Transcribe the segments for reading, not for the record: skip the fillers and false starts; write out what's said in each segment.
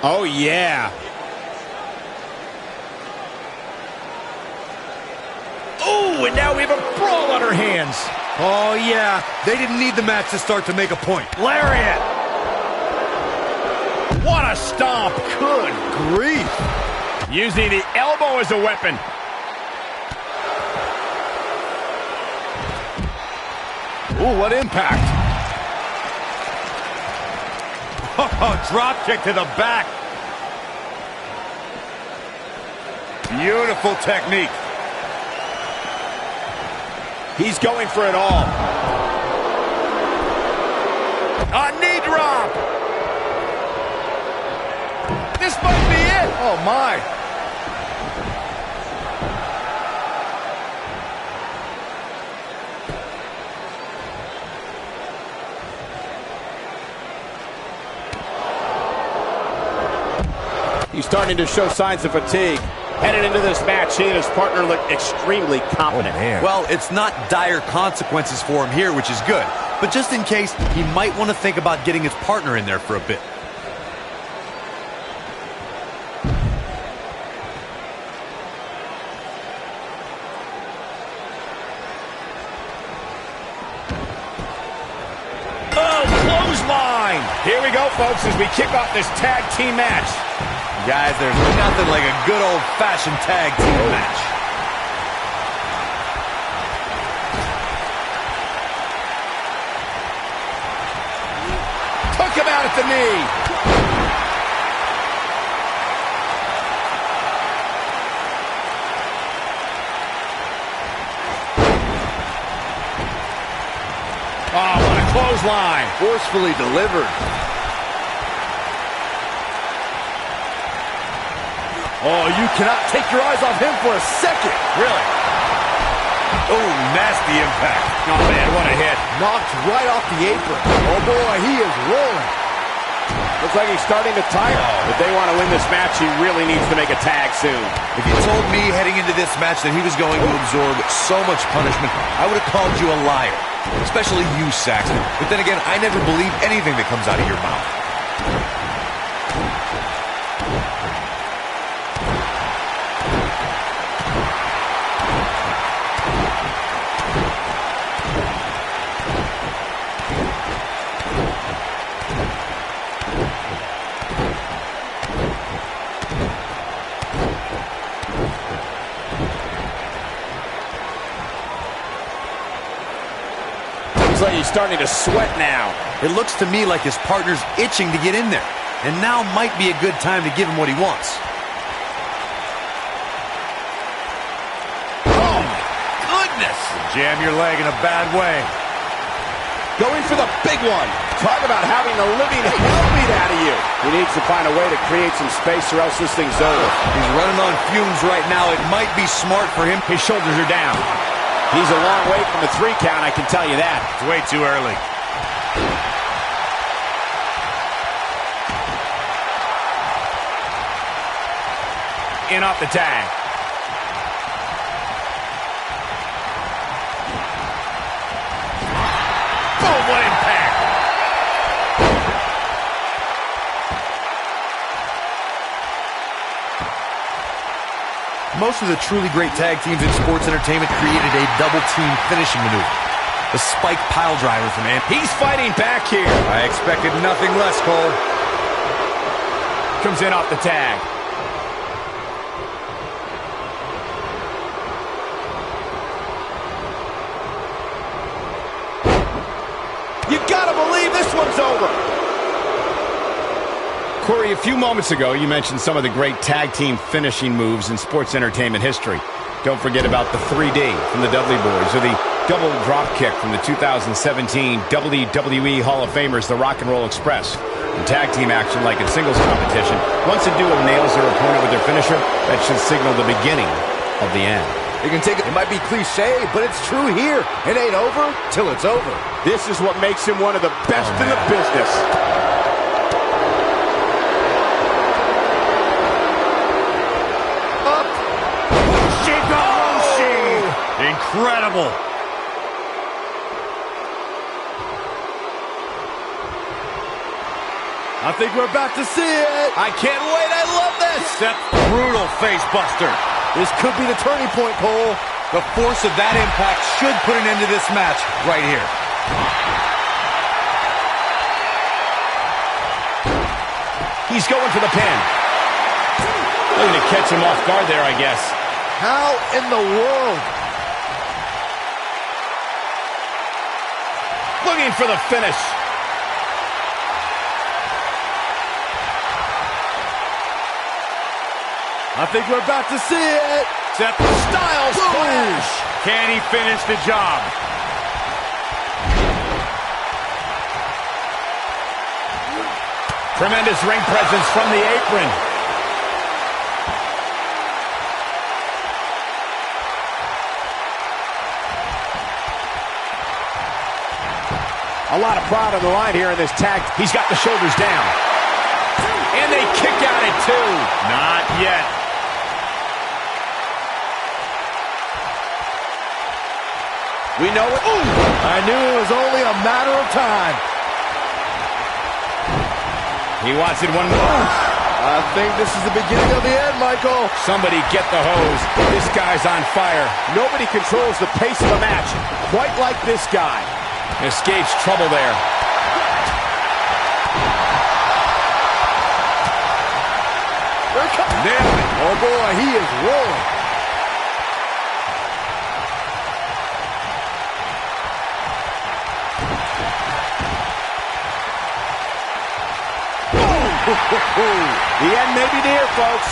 Oh, yeah. Oh, and now we have a brawl on our hands. Oh, yeah. They didn't need the match to start to make a point. Lariat. What a stomp. Good grief. Using the elbow as a weapon. Ooh, what impact. Oh, drop kick to the back. Beautiful technique. He's going for it all. A knee drop. This might be it. Oh, my. He's starting to show signs of fatigue. Headed into this match, he and his partner look extremely confident. Well, it's not dire consequences for him here, which is good. But just in case, he might want to think about getting his partner in there for a bit. Oh, clothesline. Here we go, folks, as we kick off this tag team match. Guys, there's nothing like a good old-fashioned tag team match. Took him out at the knee. Oh, what a clothesline. Forcefully delivered. Oh, you cannot take your eyes off him for a second. Really? Oh, nasty impact. Oh, man, what a hit. Knocked right off the apron. Oh, boy, he is rolling. Looks like he's starting to tire. If they want to win this match, he really needs to make a tag soon. If you told me heading into this match that he was going to absorb so much punishment, I would have called you a liar. Especially you, Saxton. But then again, I never believe anything that comes out of your mouth. Like he's starting to sweat now. It looks to me like his partner's itching to get in there. And now might be a good time to give him what he wants. Oh, my goodness. Jam your leg in a bad way. Going for the big one. Talk about having the living hell beat out of you. He needs to find a way to create some space or else this thing's over. He's running on fumes right now. It might be smart for him. His shoulders are down. He's a long way from the 3 count, I can tell you that. It's way too early. In off the tag. Oh, what impact. Most of the truly great tag teams in sports entertainment created a double-team finishing maneuver. The spike pile driver from Ant. He's fighting back here. I expected nothing less, Cole. Comes in off the tag. You gotta believe this one's over. Corey, a few moments ago, you mentioned some of the great tag team finishing moves in sports entertainment history. Don't forget about the 3D from the Dudley Boys, or the double drop kick from the 2017 WWE Hall of Famers, the Rock and Roll Express. In tag team action, like in singles competition, once a duo nails their opponent with their finisher, that should signal the beginning of the end. You can take it might be cliche, but it's true here. It ain't over till it's over. This is what makes him one of the best in the business. Incredible. I think we're about to see it. I can't wait. I love this. Step brutal face buster. This could be the turning point, Cole. The force of that impact should put an end to this match right here. He's going for the pin. Looking to catch him off guard there, I guess. How in the world? Looking for the finish. I think we're about to see it. Seth Styles splash. Can he finish the job? Tremendous ring presence from the apron. A lot of pride on the line here in this tag. He's got the shoulders down. And they kick out at 2. Not yet. We know it. Ooh. I knew it was only a matter of time. He wants it one more. I think this is the beginning of the end, Michael. Somebody get the hose. This guy's on fire. Nobody controls the pace of the match quite like this guy. Escapes trouble there. Nailed it. Oh, boy, he is rolling. The end may be near, folks.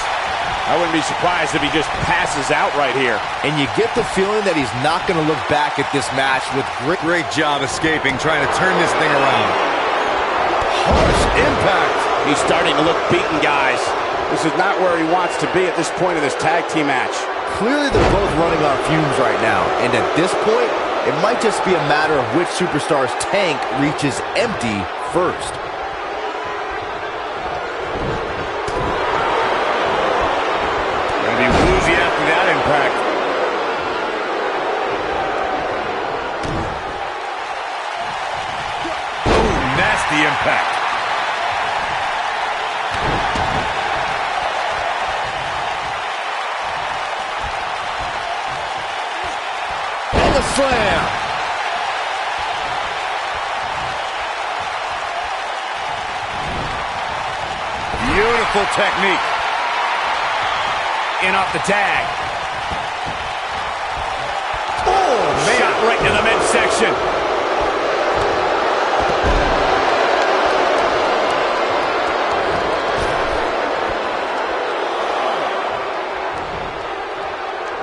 I wouldn't be surprised if he just passes out right here. And you get the feeling that he's not going to look back at this match with Great job escaping, trying to turn this thing around. harsh impact. He's starting to look beaten, guys. This is not where he wants to be at this point in this tag team match. Clearly, they're both running on fumes right now. And at this point, it might just be a matter of which superstar's tank reaches empty first. Gonna be woozy after that impact. Boom, nasty impact. And the slam. Beautiful technique. In off the tag. Oh, man. Shot right to the midsection.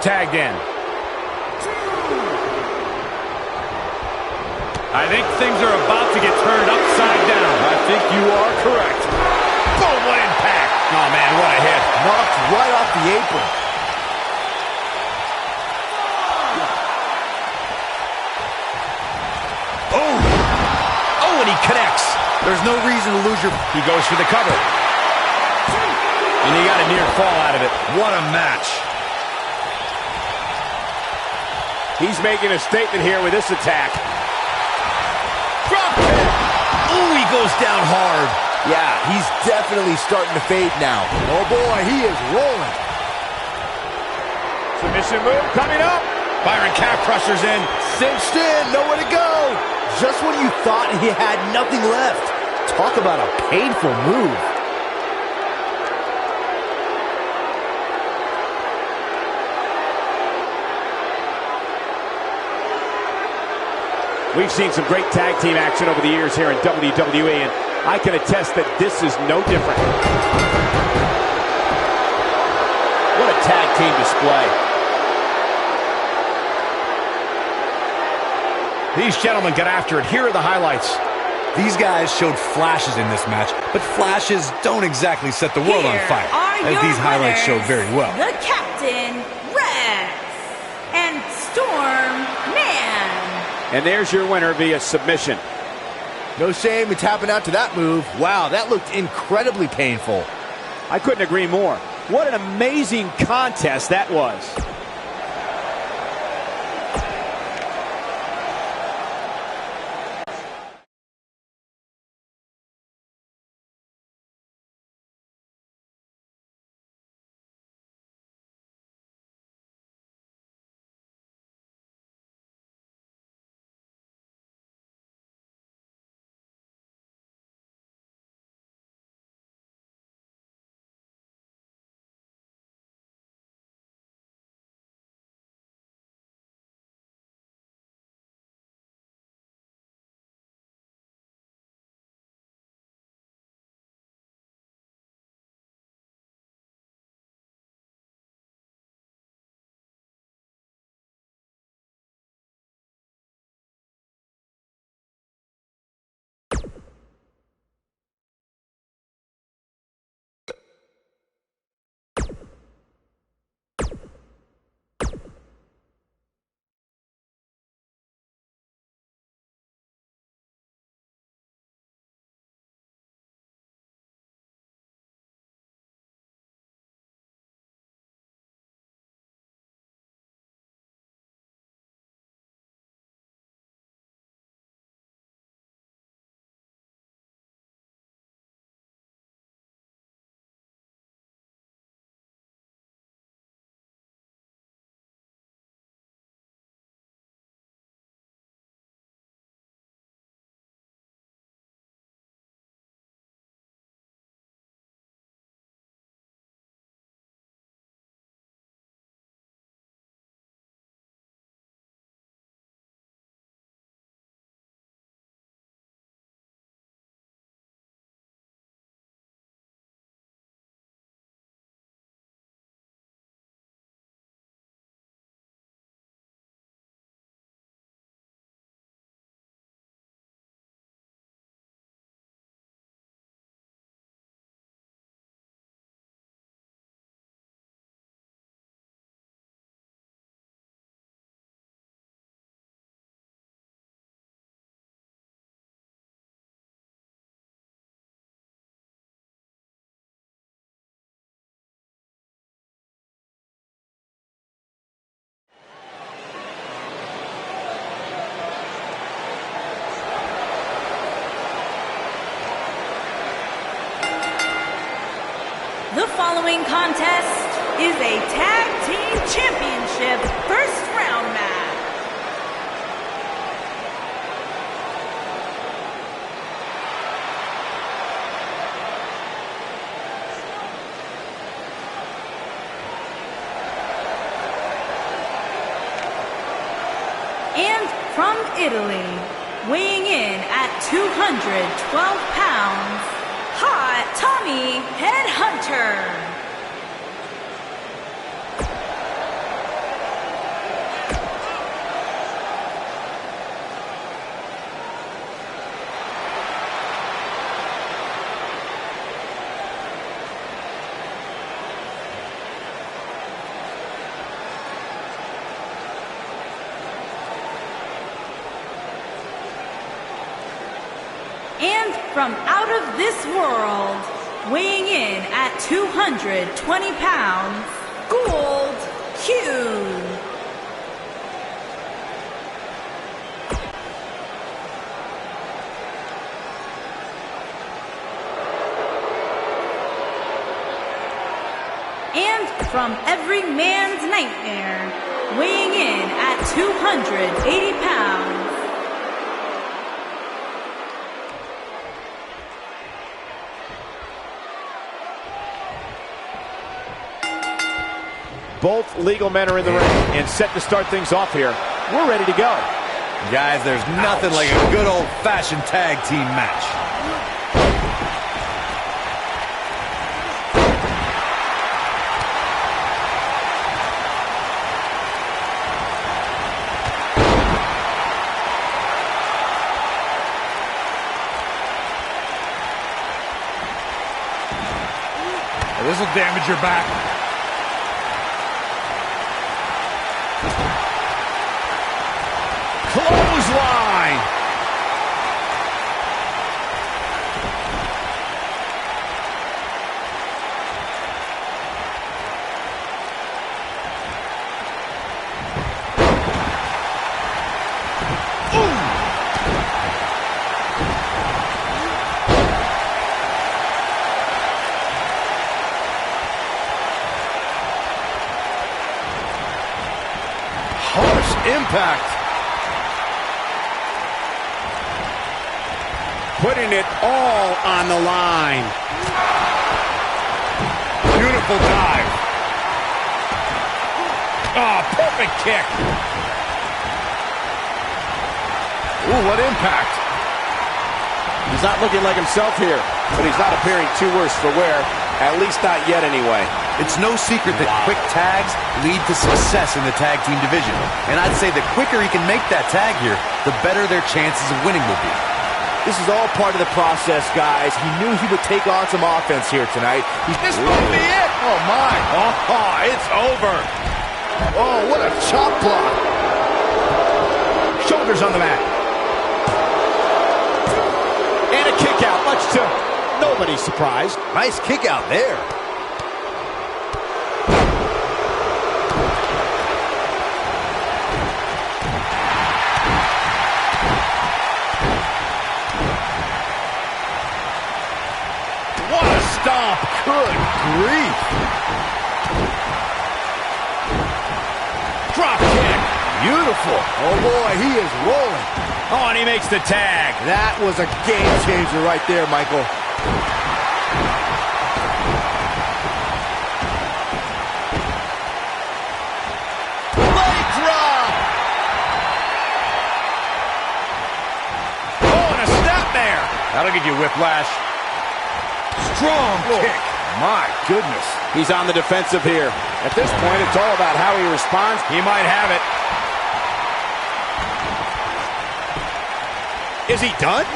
Tagged in. I think things are about to get turned upside down. I think you are correct. Boom, what impact. Oh, man, what a hit. Knocked right off the apron. Oh, oh, and he connects. There's no reason to lose your... He goes for the cover. And he got a near fall out of it. What a match. He's making a statement here with this attack. Drop kick. Ooh, he goes down hard. Yeah, he's definitely starting to fade now. Oh, boy, he is rolling. Submission move coming up. Byron calf crusher's in. Cinched in, nowhere to go. Just when you thought he had nothing left. Talk about a painful move. We've seen some great tag team action over the years here in WWE, and I can attest that this is no different. What a tag team display. These gentlemen got after it. Here are the highlights. These guys showed flashes in this match, but flashes don't exactly set the world on fire, as these highlights showed very well. The Captain, Rex, and Storm Man. And there's your winner via submission. No shame in tapping out to that move. Wow, that looked incredibly painful. I couldn't agree more. What an amazing contest that was. following contest is a Tag Team Championship first round match. And from Italy, weighing in at 212 pounds, Hot Tommy Headhunter. And from out of this world, weighing in at 220 pounds, Gold Q. And from every man's nightmare, weighing in at 280 pounds, both legal men are in the ring and set to start things off here. We're ready to go. Guys, there's nothing like a good old-fashioned tag team match. This will damage your back. Clothesline! Harsh impact. Putting it all on the line. Beautiful dive. Oh, perfect kick. Ooh, what impact. He's not looking like himself here, but he's not appearing too worse for wear, at least not yet anyway. It's no secret that quick tags lead to success in the tag team division. And I'd say the quicker he can make that tag here, the better their chances of winning will be. This is all part of the process, guys. He knew he would take on some offense here tonight. This might be it. Oh, my. Oh, it's over. Oh, what a chop block. Shoulders on the mat. And a kick out, much to nobody's surprise. Nice kick out there. Stomp. Good grief. Drop kick. Beautiful. Oh, boy, he is rolling. Oh, and he makes the tag. That was a game changer right there, Michael. Leg drop. Oh, and a snapmare. That'll give you whiplash. Strong kick. My goodness. He's on the defensive here. At this point, it's all about how he responds. He might have it. Is he done?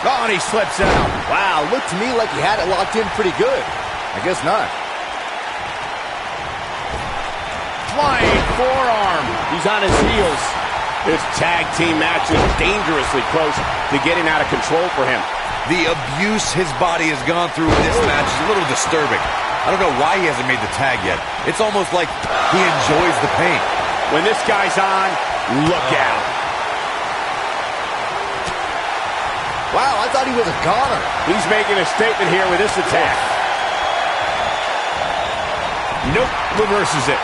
Oh, and he slips out. Wow, looked to me like he had it locked in pretty good. I guess not. Flying forearm. He's on his heels. This tag team match is dangerously close to getting out of control for him. The abuse his body has gone through in this match is a little disturbing. I don't know why he hasn't made the tag yet. It's almost like he enjoys the pain. When this guy's on, look out. Wow, I'd thought he was a goner. He's making a statement here with this attack. Nope, reverses it.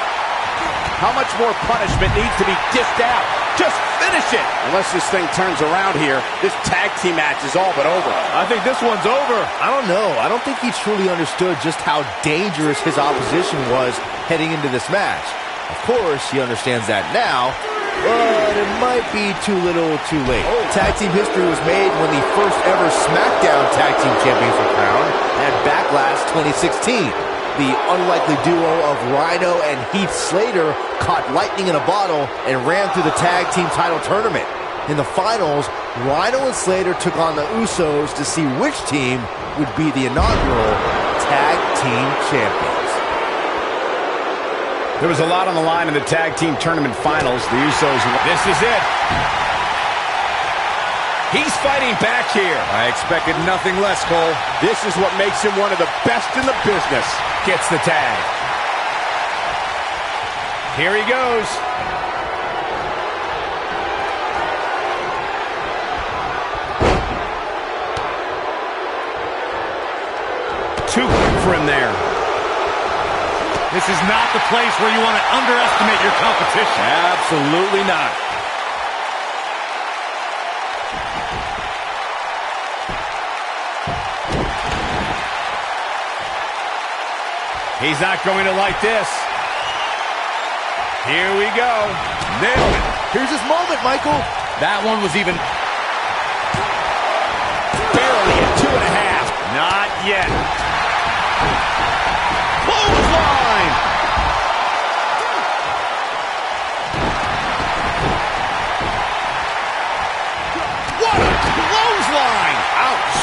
How much more punishment needs to be dished out? Just finish it! Unless this thing turns around here, this tag team match is all but over. I think this one's over. I don't know. I don't think he truly understood just how dangerous his opposition was heading into this match. Of course, he understands that now, but it might be too little too late. Tag team history was made when the first ever SmackDown Tag Team Champions were crowned at Backlash 2016. The unlikely duo of Rhino and Heath Slater caught lightning in a bottle and ran through the tag team title tournament. In the finals, Rhino and Slater took on the Usos to see which team would be the inaugural Tag Team Champions. There was a lot on the line in the tag team tournament finals. The Usos, this is it. He's fighting back here. I expected nothing less, Cole. This is what makes him one of the best in the business. Gets the tag. Here he goes. Too quick for him there. This is not the place where you want to underestimate your competition. Absolutely not. He's not going to like this. Here we go. Nailed it. Here's his moment, Michael. That one was even... Barely at 2.5. Not yet. Clothesline! What a clothesline! Ouch!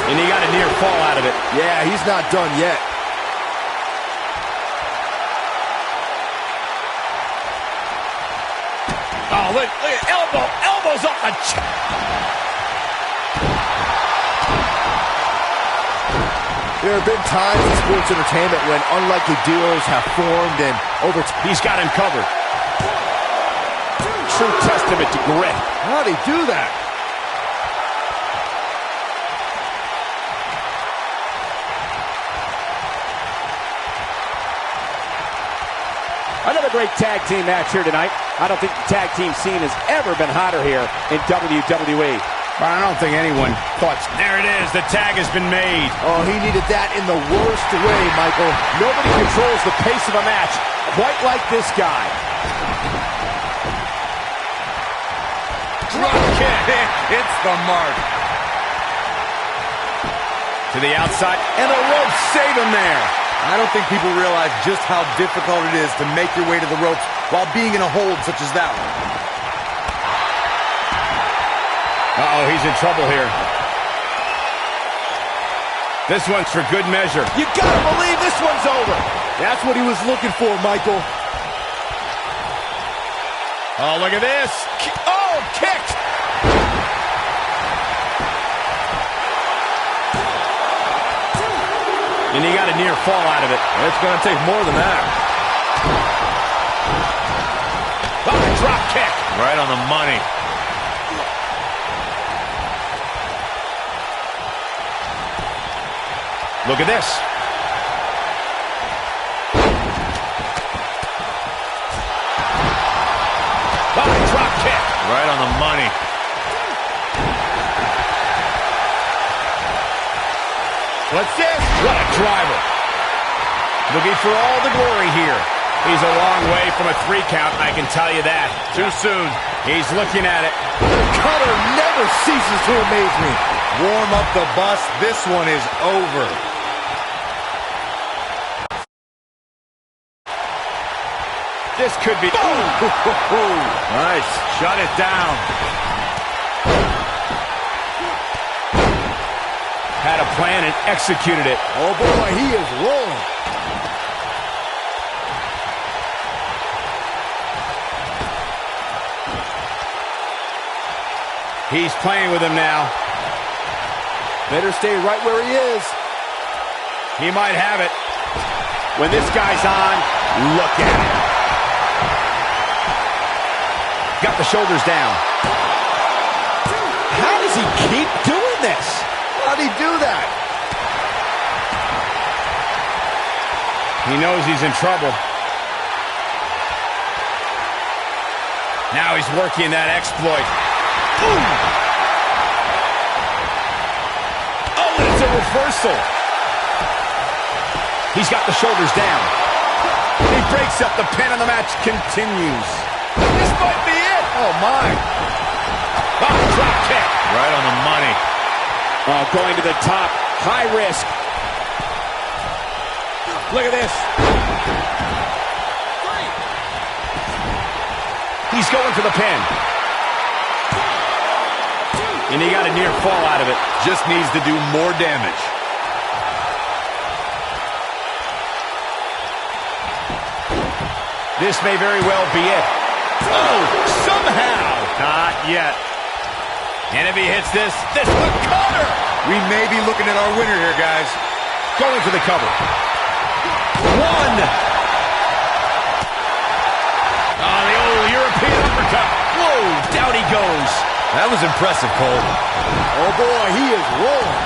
And he got a near fall out of it. Yeah, he's not done yet. Oh, look at elbows off the chest. There have been times in sports entertainment when unlikely duos have formed and He's got him covered. True testament to grit. How'd he do that? Another great tag team match here tonight. I don't think the tag team scene has ever been hotter here in WWE. But I don't think anyone thought... There it is. The tag has been made. Oh, he needed that in the worst way, Michael. Nobody controls the pace of a match quite like this guy. Drop kick. It's the mark. To the outside. And the ropes save him there. I don't think people realize just how difficult it is to make your way to the ropes while being in a hold such as that one. Uh-oh, he's in trouble here. This one's for good measure. You gotta believe this one's over. That's what he was looking for, Michael. Oh, look at this. Oh, kicked. And he got a near fall out of it. It's going to take more than that. Oh, drop kick. Right on the money. Look at this. Oh, drop kick. Right on the money. What's this? What a driver. Looking for all the glory here. He's a long way from a 3 count, I can tell you that. Too soon. He's looking at it. The cutter never ceases to amaze me. Warm up the bus. This one is over. This could be... Nice. Shut it down. Had a plan and executed it. Oh, boy, he is rolling. He's playing with him now. Better stay right where he is. He might have it. When this guy's on, look at him. Got the shoulders down. How does he keep doing this? How'd he do that? He knows he's in trouble. Now he's working that exploit. Boom! Oh, and it's a reversal. He's got the shoulders down. He breaks up the pin and the match continues. This might be it. Oh, my. Oh, drop kick. Right on the money. Oh, going to the top. High risk. Look at this. He's going for the pin. And he got a near fall out of it. Just needs to do more damage. This may very well be it. Oh, somehow. Not yet. And if he hits this, this the cover. We may be looking at our winner here, guys. Going for the cover. One. Oh, the old European uppercut. Whoa, down he goes. That was impressive, Cole. Oh, boy, he is rolling.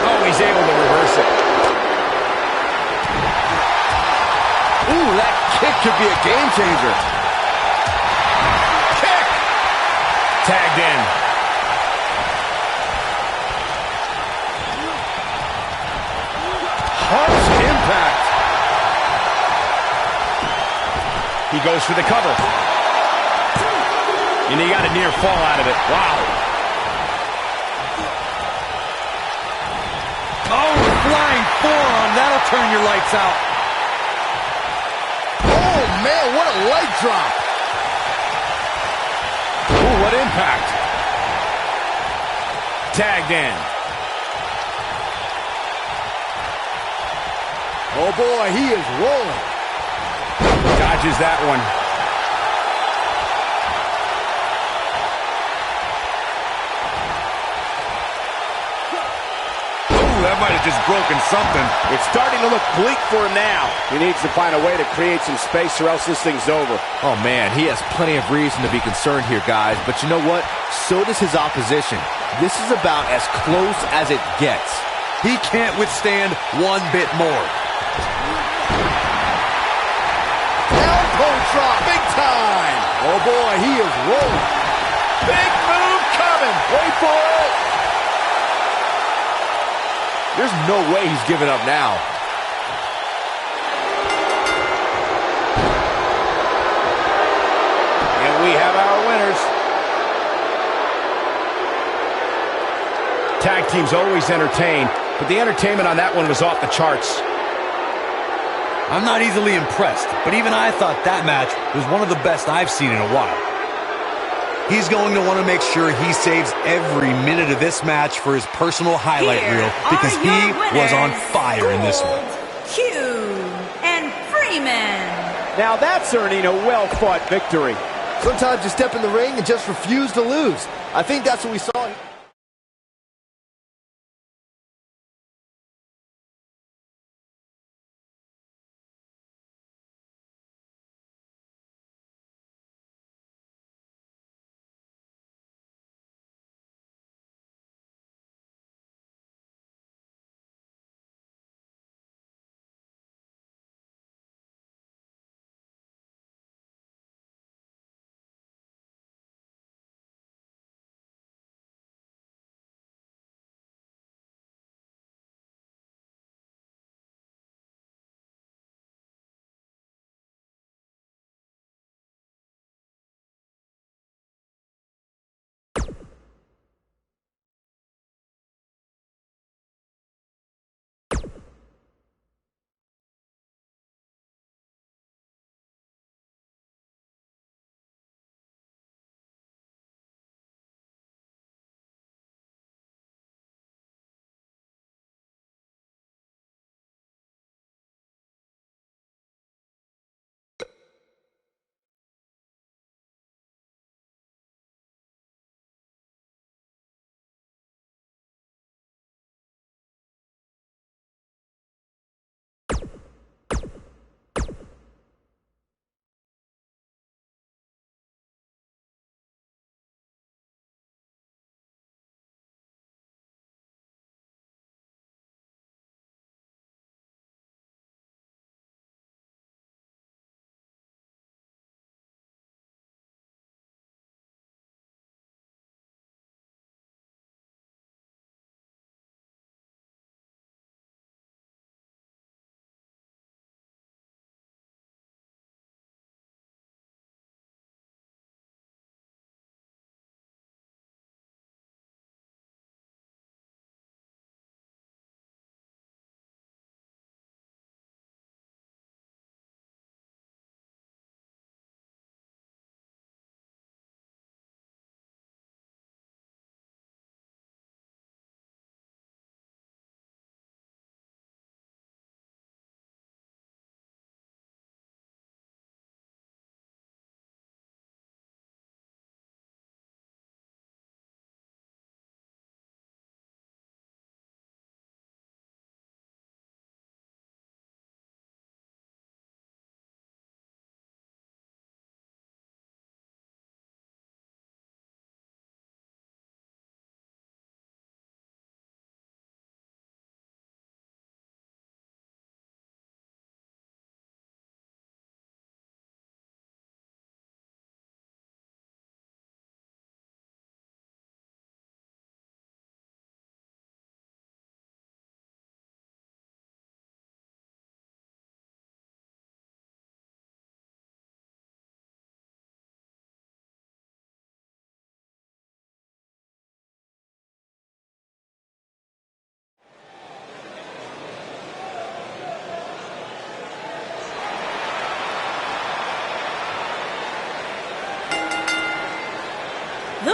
Oh, he's able to reverse it. Ooh, that kick could be a game changer. Kick. Tagged in. Harsh impact. He goes for the cover. And he got a near fall out of it. Wow. Oh, flying forearm. That'll turn your lights out. Oh, man, what a leg drop. Ooh, what impact. Tagged in. Oh, boy, he is rolling. Dodges that one. Ooh, that might have just broken something. It's starting to look bleak for him now. He needs to find a way to create some space or else this thing's over. Oh, man, he has plenty of reason to be concerned here, guys. But you know what? So does his opposition. This is about as close as it gets. He can't withstand one bit more. Elbow drop, big time. Oh, boy, he is rolling. Big move coming. Wait for it. There's no way he's giving up now. And we have our winners. Tag teams always entertain, but the entertainment on that one was off the charts. I'm not easily impressed, but even I thought that match was one of the best I've seen in a while. He's going to want to make sure he saves every minute of this match for his personal highlight reel because he was on fire in this one. Hugh and Freeman. Now that's earning a well-fought victory. Sometimes you step in the ring and just refuse to lose. I think that's what we saw here.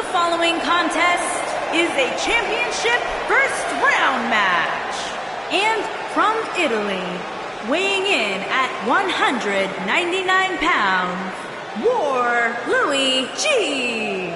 The following contest is a championship first round match. And from Italy, weighing in at 199 pounds, War Luigi.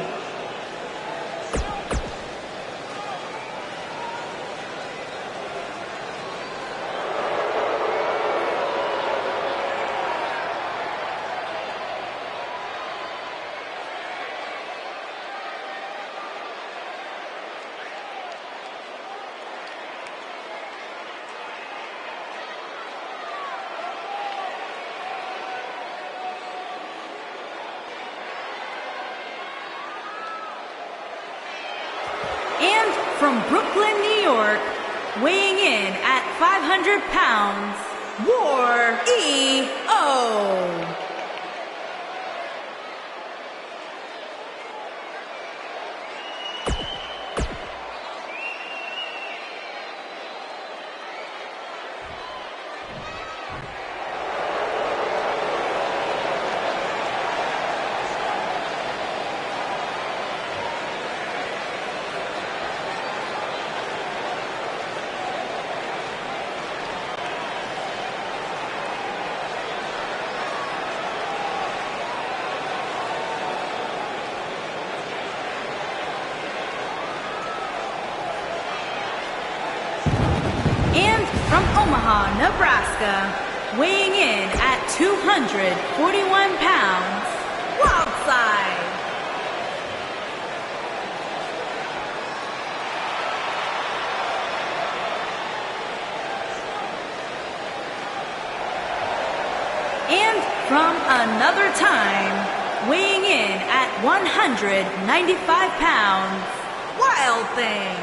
And from Brooklyn, New York, weighing in at 500 pounds, War EO. And from Omaha, Nebraska, weighing in at 241 pounds, Wildside. And from another time, weighing in at 195 pounds, Wild Thing.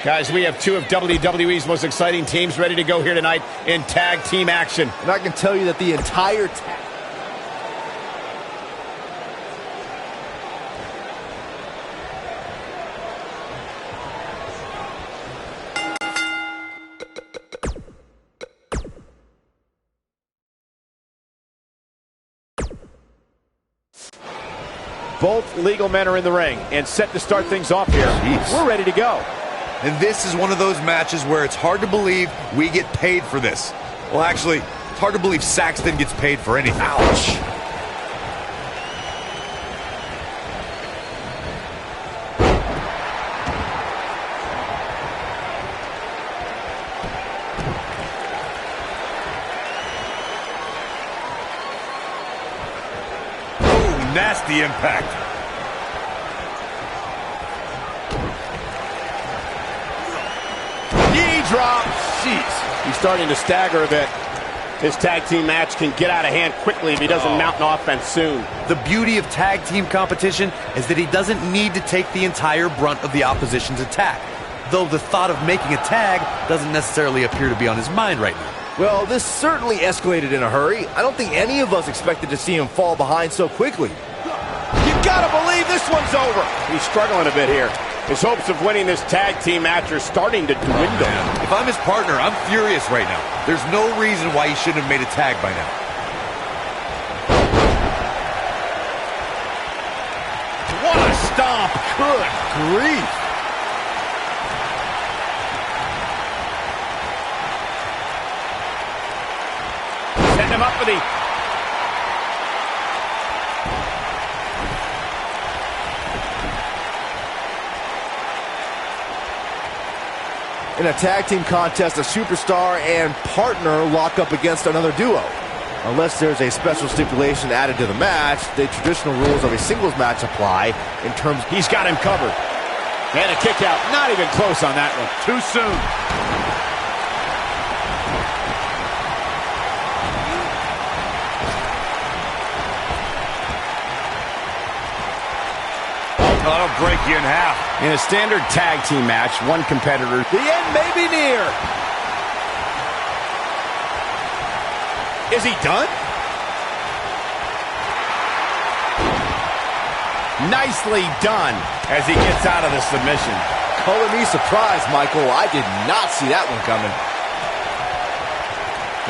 Guys, we have two of WWE's most exciting teams ready to go here tonight in tag team action. And I can tell you that the entire Both legal men are in the ring and set to start things off here. Jeez. We're ready to go. And this is one of those matches where it's hard to believe we get paid for this. Well, actually, it's hard to believe Saxton gets paid for anything. Ouch! Ooh, nasty impact. Drop. Jeez. He's starting to stagger a bit. This tag team match can get out of hand quickly if he doesn't mount an offense soon. The beauty of tag team competition is that he doesn't need to take the entire brunt of the opposition's attack. Though the thought of making a tag doesn't necessarily appear to be on his mind right now. Well, this certainly escalated in a hurry. I don't think any of us expected to see him fall behind so quickly. You gotta believe this one's over. He's struggling a bit here. His hopes of winning this tag team match are starting to dwindle. If I'm his partner, I'm furious right now. There's no reason why he shouldn't have made a tag by now. What a stomp. Good grief. Send him up for the... In a tag team contest, a superstar and partner lock up against another duo. Unless there's a special stipulation added to the match, the traditional rules of a singles match apply in terms... He's got him covered. And a kick out. Not even close on that one. Too soon. That'll break you in half. In a standard tag team match, one competitor... The end may be near. Is he done? Nicely done as he gets out of the submission. Color me surprised, Michael. I did not see that one coming.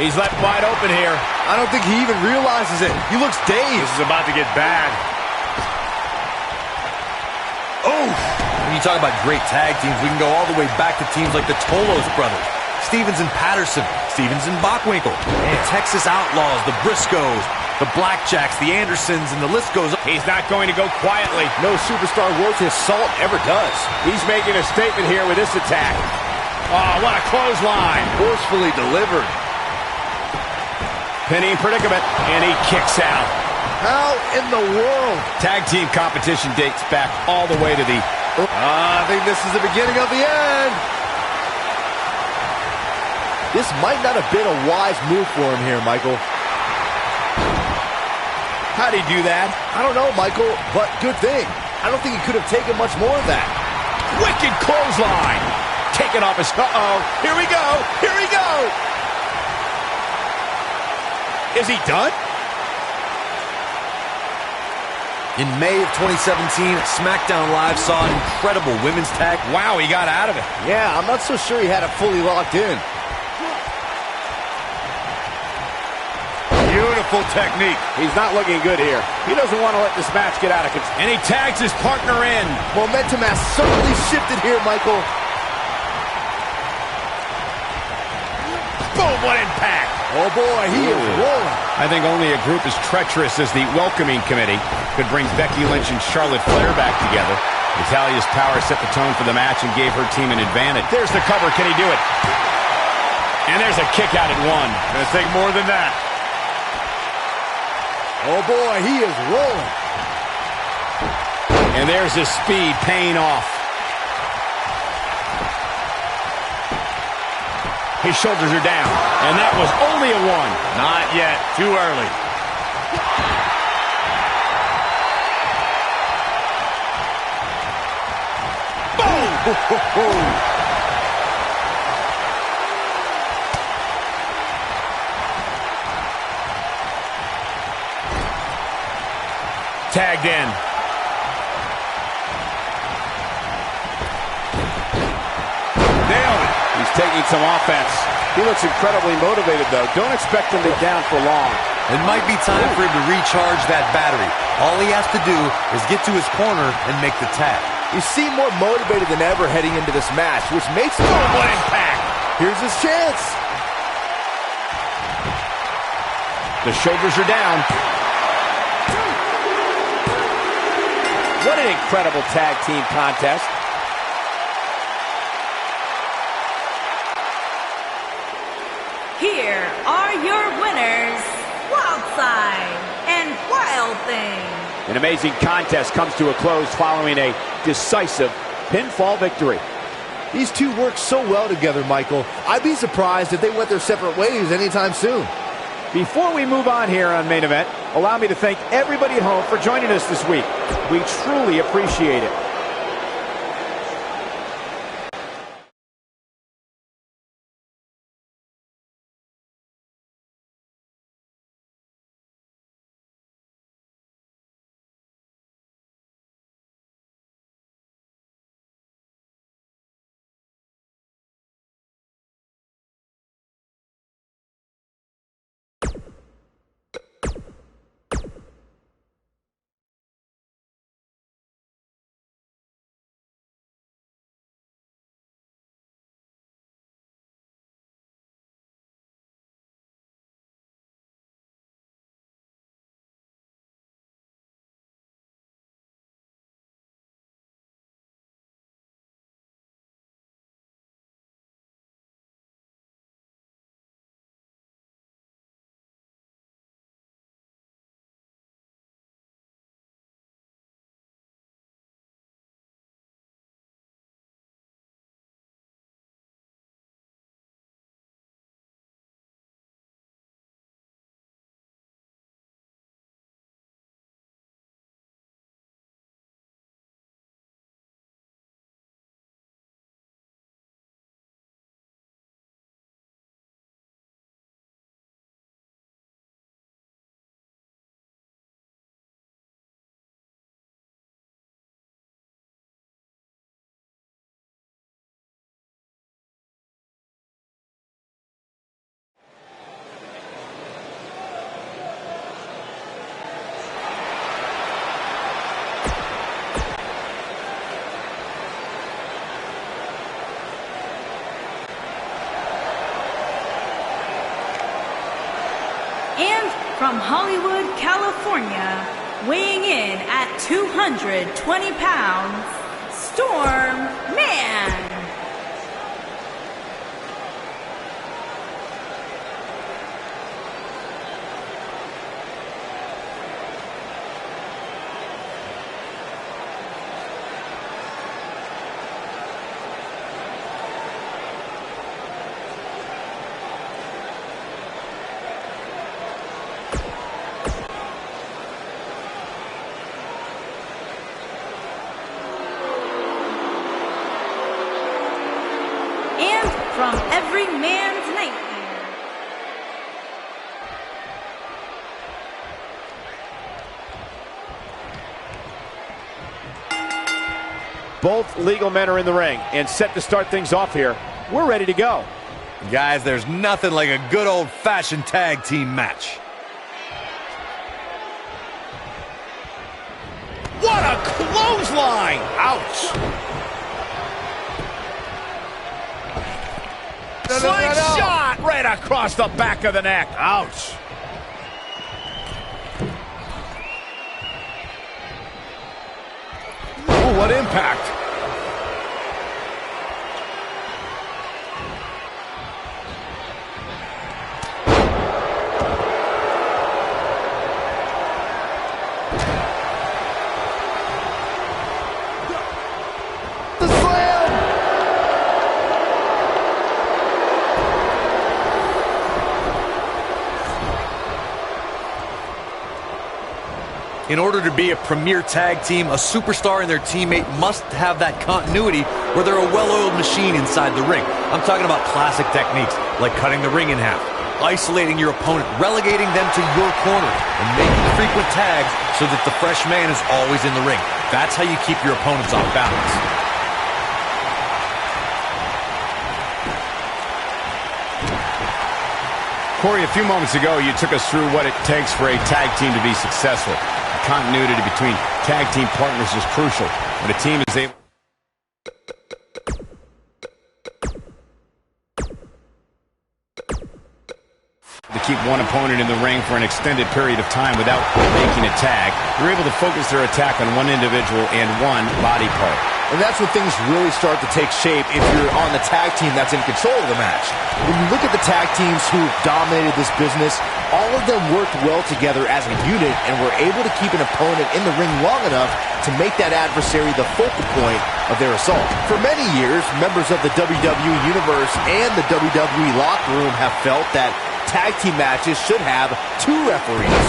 He's left wide open here. I don't think he even realizes it. He looks dazed. This is about to get bad. Oh! When you talk about great tag teams, we can go all the way back to teams like the Tolos brothers, Stevens and Patterson, Stevens and Bockwinkel, the Texas Outlaws, the Briscoes, the Blackjacks, the Andersons, and the list goes on. He's not going to go quietly. No superstar worth his salt ever does. He's making a statement here with this attack. Oh, what a clothesline. Forcefully delivered. Penny in predicament, and he kicks out. How in the world? Tag team competition dates back all the way to the... I think this is the beginning of the end. This might not have been a wise move for him here, Michael. How'd he do that? I don't know, Michael, but good thing. I don't think he could have taken much more of that. Wicked clothesline. Taken off his... Uh-oh. Here we go. Here we go. Is he done? In May of 2017, SmackDown Live saw an incredible women's tag. Wow, he got out of it. Yeah, I'm not so sure he had it fully locked in. Beautiful technique. He's not looking good here. He doesn't want to let this match get out of control. And he tags his partner in. Momentum has certainly shifted here, Michael. Boom, what impact. Oh boy, he is rolling. I think only a group as treacherous as the Welcoming Committee could bring Becky Lynch and Charlotte Flair back together. Natalia's power set the tone for the match and gave her team an advantage. There's the cover. Can he do it? And there's a kick out at one. Gonna take more than that. Oh boy, he is rolling. And there's his speed paying off. His shoulders are down, and that was only a one. Not yet. Too early. Boom! Tagged in. Nailed it. He's taking some offense. He looks incredibly motivated, though. Don't expect him to be down for long. It might be time for him to recharge that battery. All he has to do is get to his corner and make the tag. You seem more motivated than ever heading into this match, which makes it... Oh, what impact! Here's his chance. The shoulders are down. What an incredible tag team contest. Here are your winners, Wildside and Wild Thing. An amazing contest comes to a close following a decisive pinfall victory. These two work so well together, Michael. I'd be surprised if they went their separate ways anytime soon. Before we move on here on Main Event, allow me to thank everybody at home for joining us this week. We truly appreciate it. And from Hollywood, California, weighing in at 220 pounds, Storm Man. From every man's nightmare. Both legal men are in the ring and set to start things off here. We're ready to go. Guys, there's nothing like a good old-fashioned tag team match. What a clothesline! Ouch! Slingshot right across the back of the neck. Ouch. Ooh, what impact. In order to be a premier tag team, a superstar and their teammate must have that continuity where they're a well-oiled machine inside the ring. I'm talking about classic techniques like cutting the ring in half, isolating your opponent, relegating them to your corner, and making frequent tags so that the fresh man is always in the ring. That's how you keep your opponents off balance. Corey, a few moments ago, you took us through what it takes for a tag team to be successful. Continuity between tag team partners is crucial. When a team is able to keep one opponent in the ring for an extended period of time without making a tag, you're able to focus their attack on one individual and one body part. And that's when things really start to take shape if you're on the tag team that's in control of the match. When you look at the tag teams who dominated this business, all of them worked well together as a unit and were able to keep an opponent in the ring long enough to make that adversary the focal point of their assault. For many years, members of the WWE Universe and the WWE locker room have felt that tag team matches should have two referees.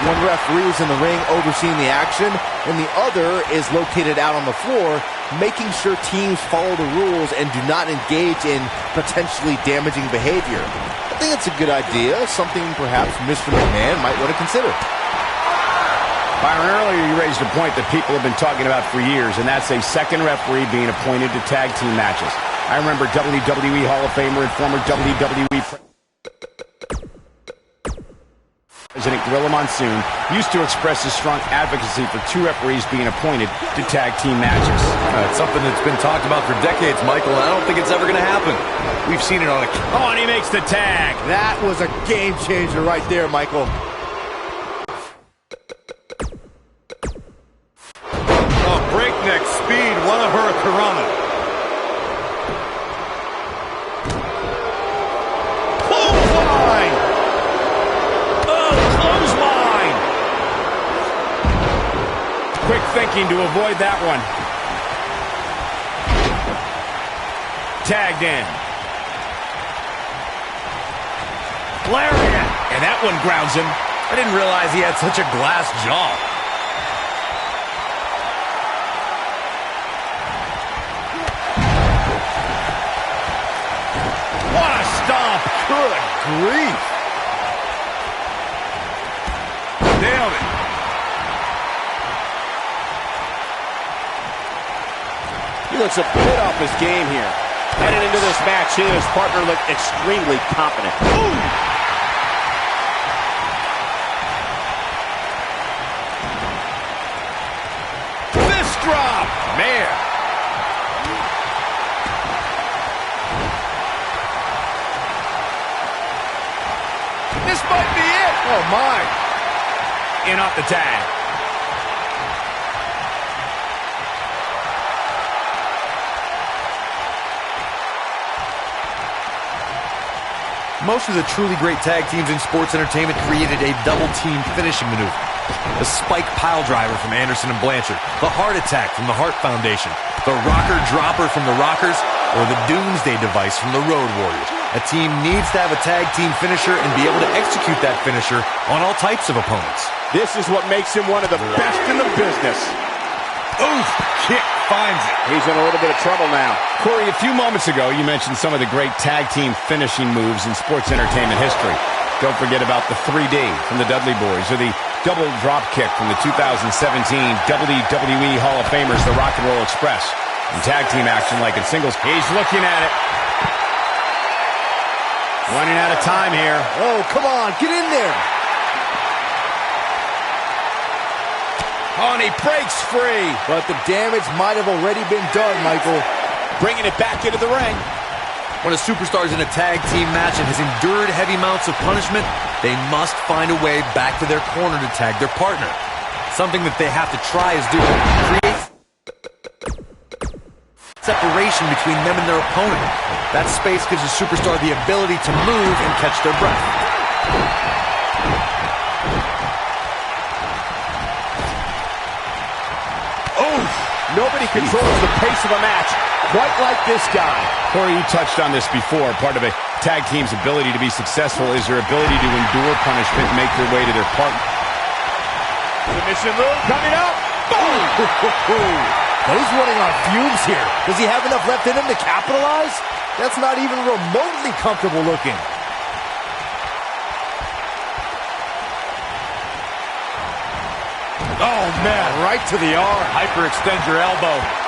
One referee is in the ring overseeing the action, and the other is located out on the floor, making sure teams follow the rules and do not engage in potentially damaging behavior. I think it's a good idea, something perhaps Mr. McMahon might want to consider. Byron, earlier you raised a point that people have been talking about for years, and that's a second referee being appointed to tag team matches. I remember WWE Hall of Famer and former WWE President Gorilla Monsoon used to express his strong advocacy for two referees being appointed to tag team matches. It's something that's been talked about for decades, Michael, and I don't think it's ever going to happen. We've seen it on a... Oh, and he makes the tag. That was a game changer right there, Michael. Oh, breakneck speed, what a hurricanrana. Clothesline! Oh, clothesline! Quick thinking to avoid that one. Tagged in. Lariat! And that one grounds him. I didn't realize he had such a glass jaw. What a stomp! Good grief. Nailed it. He looks a bit off his game here. Headed into this match, he and his partner look extremely confident. Ooh! Fist drop! Man! This might be it! Oh, my. In off the tag. Most of the truly great tag teams in sports entertainment created a double-team finishing maneuver. The spike pile driver from Anderson and Blanchard, the heart attack from the Hart Foundation, the rocker dropper from the Rockers, or the Doomsday device from the Road Warriors. A team needs to have a tag team finisher and be able to execute that finisher on all types of opponents. This is what makes him one of the best in the business. Oof, kick finds it. He's in a little bit of trouble now. Corey, a few moments ago, you mentioned some of the great tag team finishing moves in sports entertainment history. Don't forget about the 3D from the Dudley Boys, or the double drop kick from the 2017 WWE Hall of Famers, the Rock and Roll Express. In tag team action like in singles, he's looking at it. Running out of time here. Oh, come on, get in there. Oh, and he breaks free. But the damage might have already been done, Michael. Bringing it back into the ring. When a superstar is in a tag team match and has endured heavy amounts of punishment, they must find a way back to their corner to tag their partner. Something that they have to try is do to create separation between them and their opponent. That space gives a superstar the ability to move and catch their breath. Oh, nobody controls the pace of a match quite like this guy. Corey, you touched on this before. Part of a tag team's ability to be successful is their ability to endure punishment and make their way to their partner. Submission move coming up. Boom! But he's running on fumes here. Does he have enough left in him to capitalize? That's not even remotely comfortable looking. Oh, man, right to the arm. Hyperextend your elbow.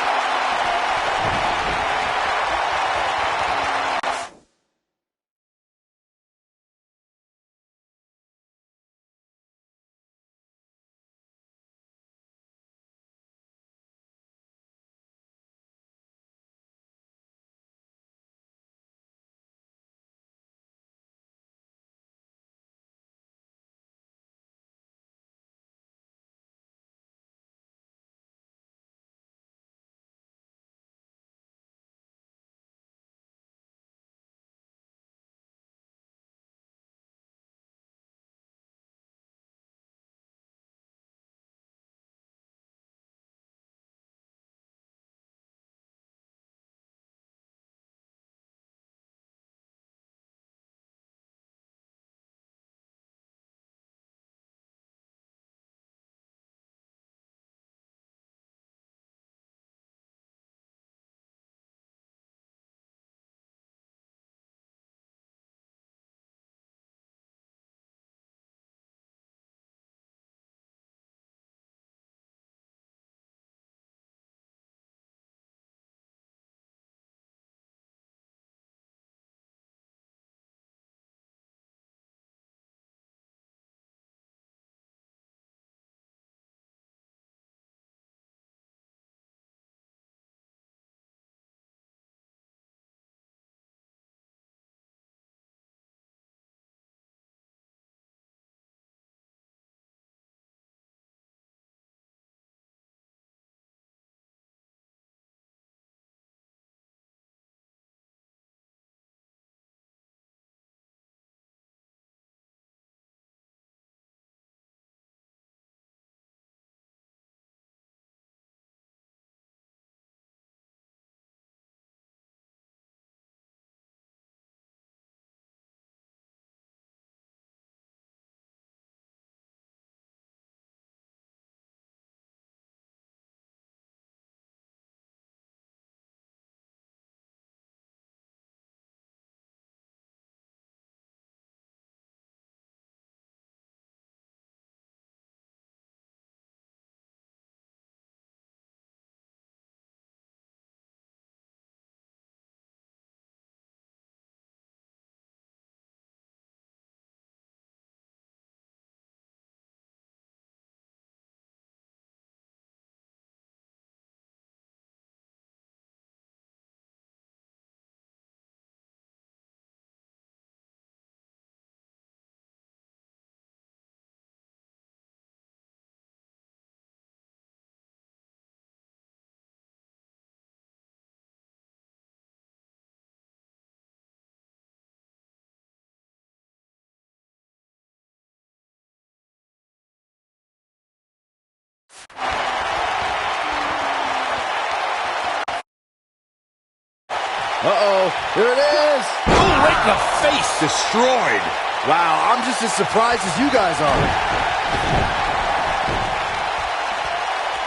Uh-oh, here it is. Oh, right in the face. Destroyed. Wow, I'm just as surprised as you guys are.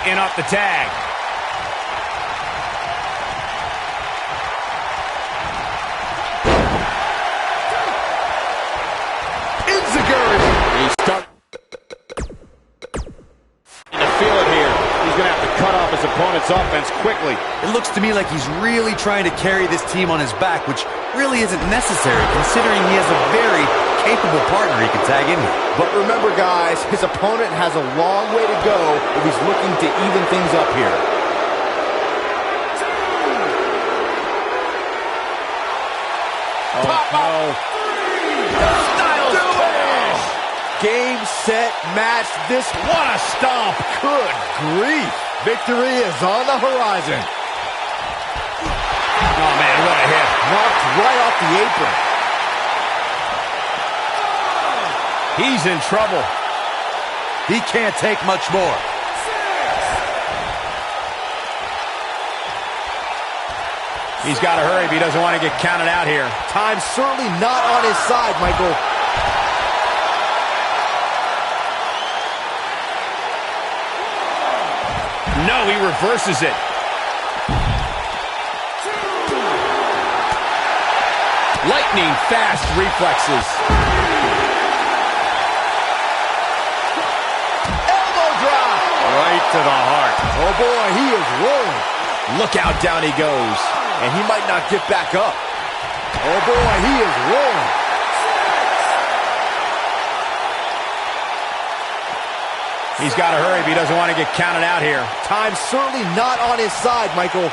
In off the tag. He's starting to feel it here. He's going to have to cut off his opponent's offense quickly. It looks to me like he's really trying to carry this team on his back, which really isn't necessary considering he has a very capable partner he can tag in here. But remember, guys, his opponent has a long way to go if he's looking to even things up here. Oh, no. Styles finish. Game, set, match. This, what a stomp. Good grief. Victory is on the horizon. Oh, man, what a hit. Knocked right off the apron. He's in trouble. He can't take much more. He's got to hurry if he doesn't want to get counted out here. Time's certainly not on his side, Michael. No, he reverses it. Lightning fast reflexes. Elbow drop. Right to the heart. Oh, boy, he is rolling. Look out, down he goes. And he might not get back up. Oh, boy, he is rolling. He's got to hurry if he doesn't want to get counted out here. Time's certainly not on his side, Michael.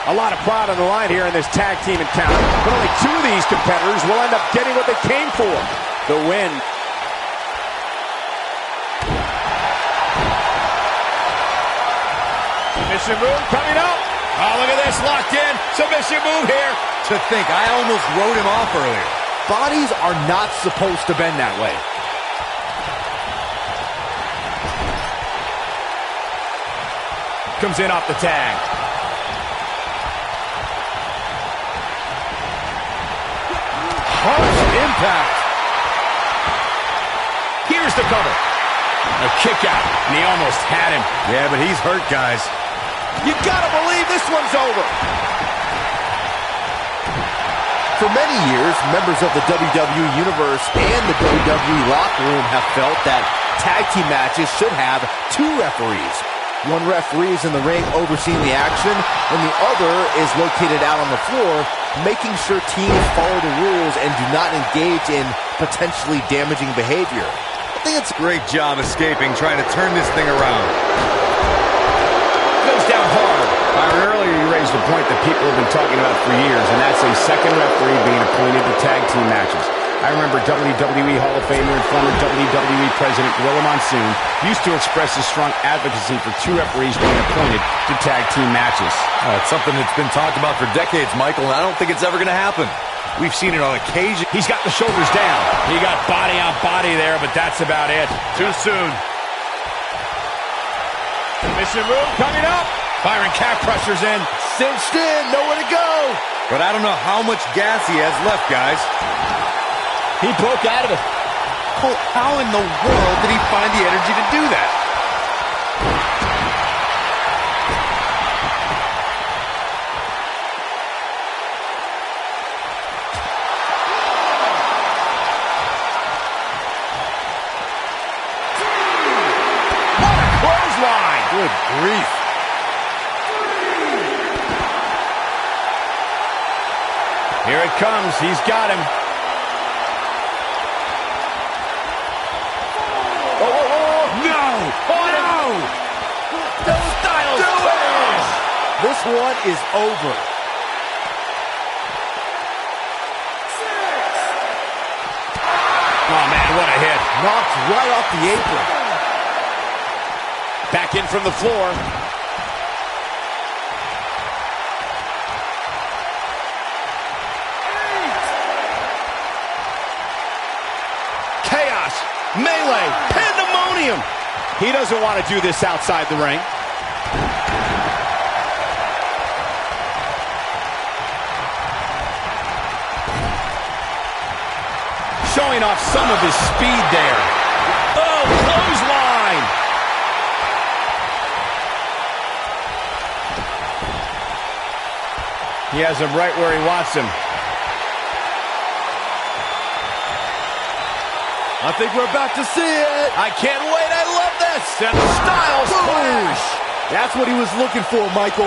A lot of pride on the line here in this tag team encounter, but only two of these competitors will end up getting what they came for, the win. Submission move coming up. Oh, look at this, locked in. Submission move here. To think, I almost wrote him off earlier. Bodies are not supposed to bend that way. Comes in off the tag. Harsh impact. Here's the cover. A kick out, and he almost had him. Yeah, but he's hurt, guys. You gotta believe this one's over. For many years, members of the WWE Universe and the WWE locker room have felt that tag team matches should have two referees. One referee is in the ring overseeing the action, and the other is located out on the floor, making sure teams follow the rules and do not engage in potentially damaging behavior. I think it's a great job escaping, trying to turn this thing around. Goes down hard. Byron, earlier you raised a point that people have been talking about for years, and that's a second referee being appointed to tag team matches. I remember WWE Hall of Famer and former WWE President Gorilla Monsoon used to express his strong advocacy for two referees being appointed to tag team matches. It's something that's been talked about for decades, Michael, and I don't think it's ever going to happen. We've seen it on occasion. He's got the shoulders down. He got body on body there, but that's about it. Too soon. Submission move coming up. Byron calf pressures in. cinched in, nowhere to go. But I don't know how much gas he has left, guys. He broke out of it. Cole, how in the world did he find the energy to do that? What a clothesline! Good grief. Here it comes. He's got him. This one is over. Oh, man, what a hit. Knocked right off the apron. Back in from the floor. Chaos may Finlay, pandemonium. He doesn't want to do this outside the ring. Showing off some of his speed there. Oh, clothesline. He has him right where he wants him. I think we're about to see it. I can't wait. I love this. And the Styles Clash. That's what he was looking for, Michael.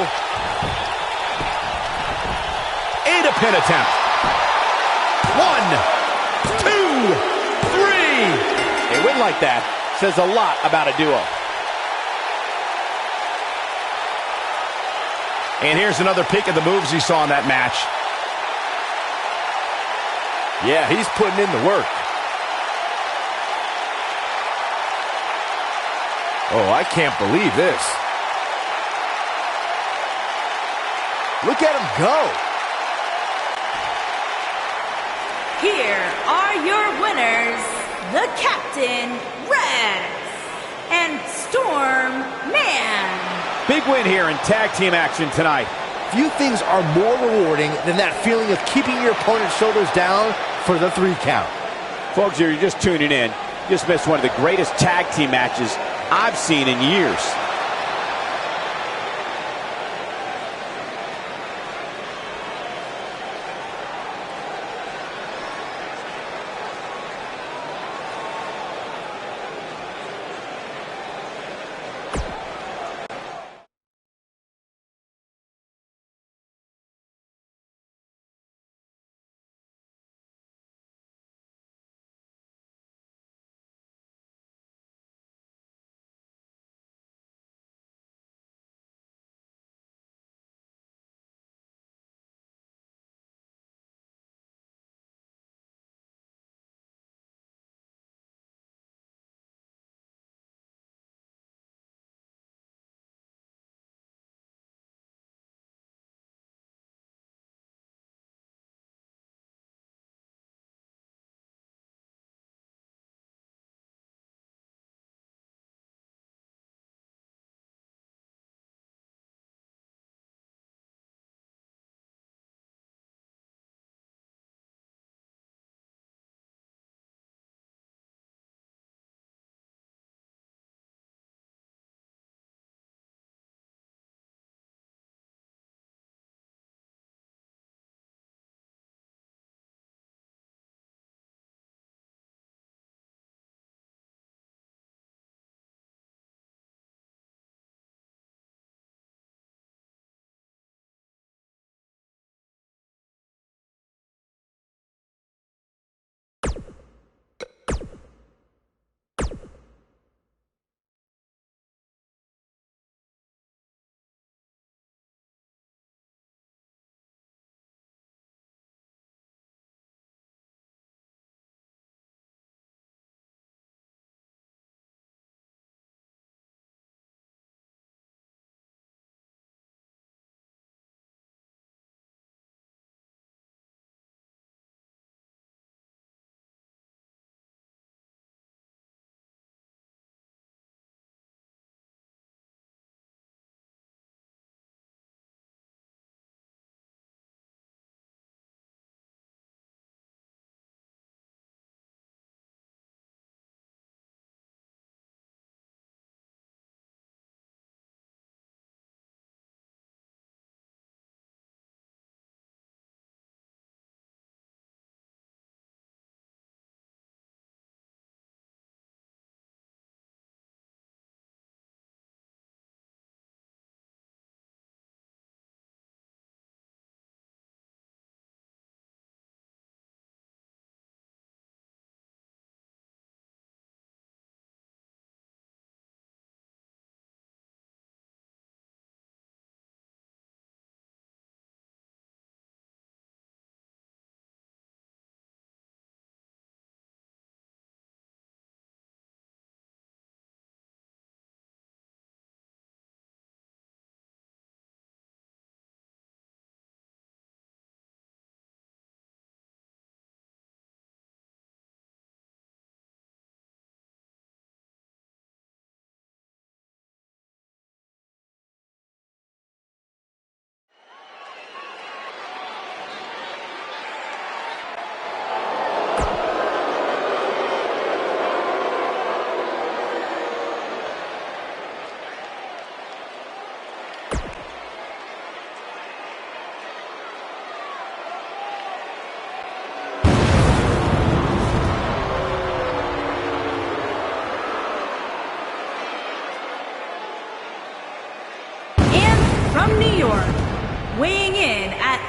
And a pin attempt. 1, 2, 3. A win like that says a lot about a duo. And here's another peek at the moves he saw in that match. Yeah, he's putting in the work. Oh, I can't believe this. Look at him go. Here are your winners, the Captain, Rex, and Storm Man. Big win here in tag team action tonight. Few things are more rewarding than that feeling of keeping your opponent's shoulders down for the 3 count. Folks, if you're just tuning in, you just missed one of the greatest tag team matches I've seen in years.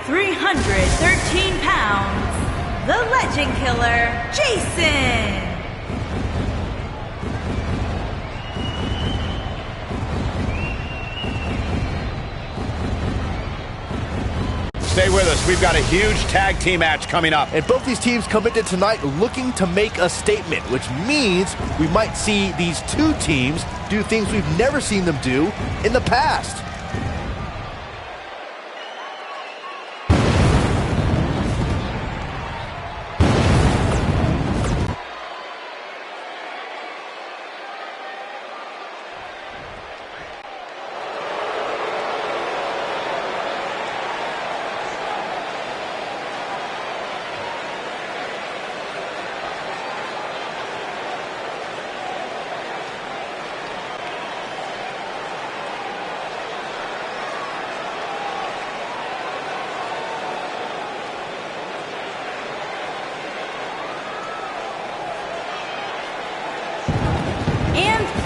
313 pounds, the Legend Killer, Jason. Stay with us. We've got a huge tag team match coming up. And both these teams come into tonight looking to make a statement, which means we might see these two teams do things we've never seen them do in the past.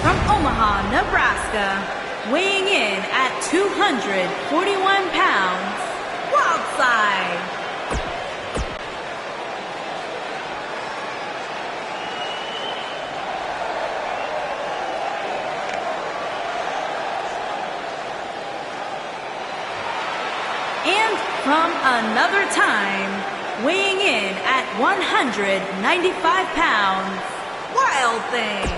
From Omaha, Nebraska, weighing in at 241 pounds, Wildside. And from another time, weighing in at 195 pounds, Wild Thing.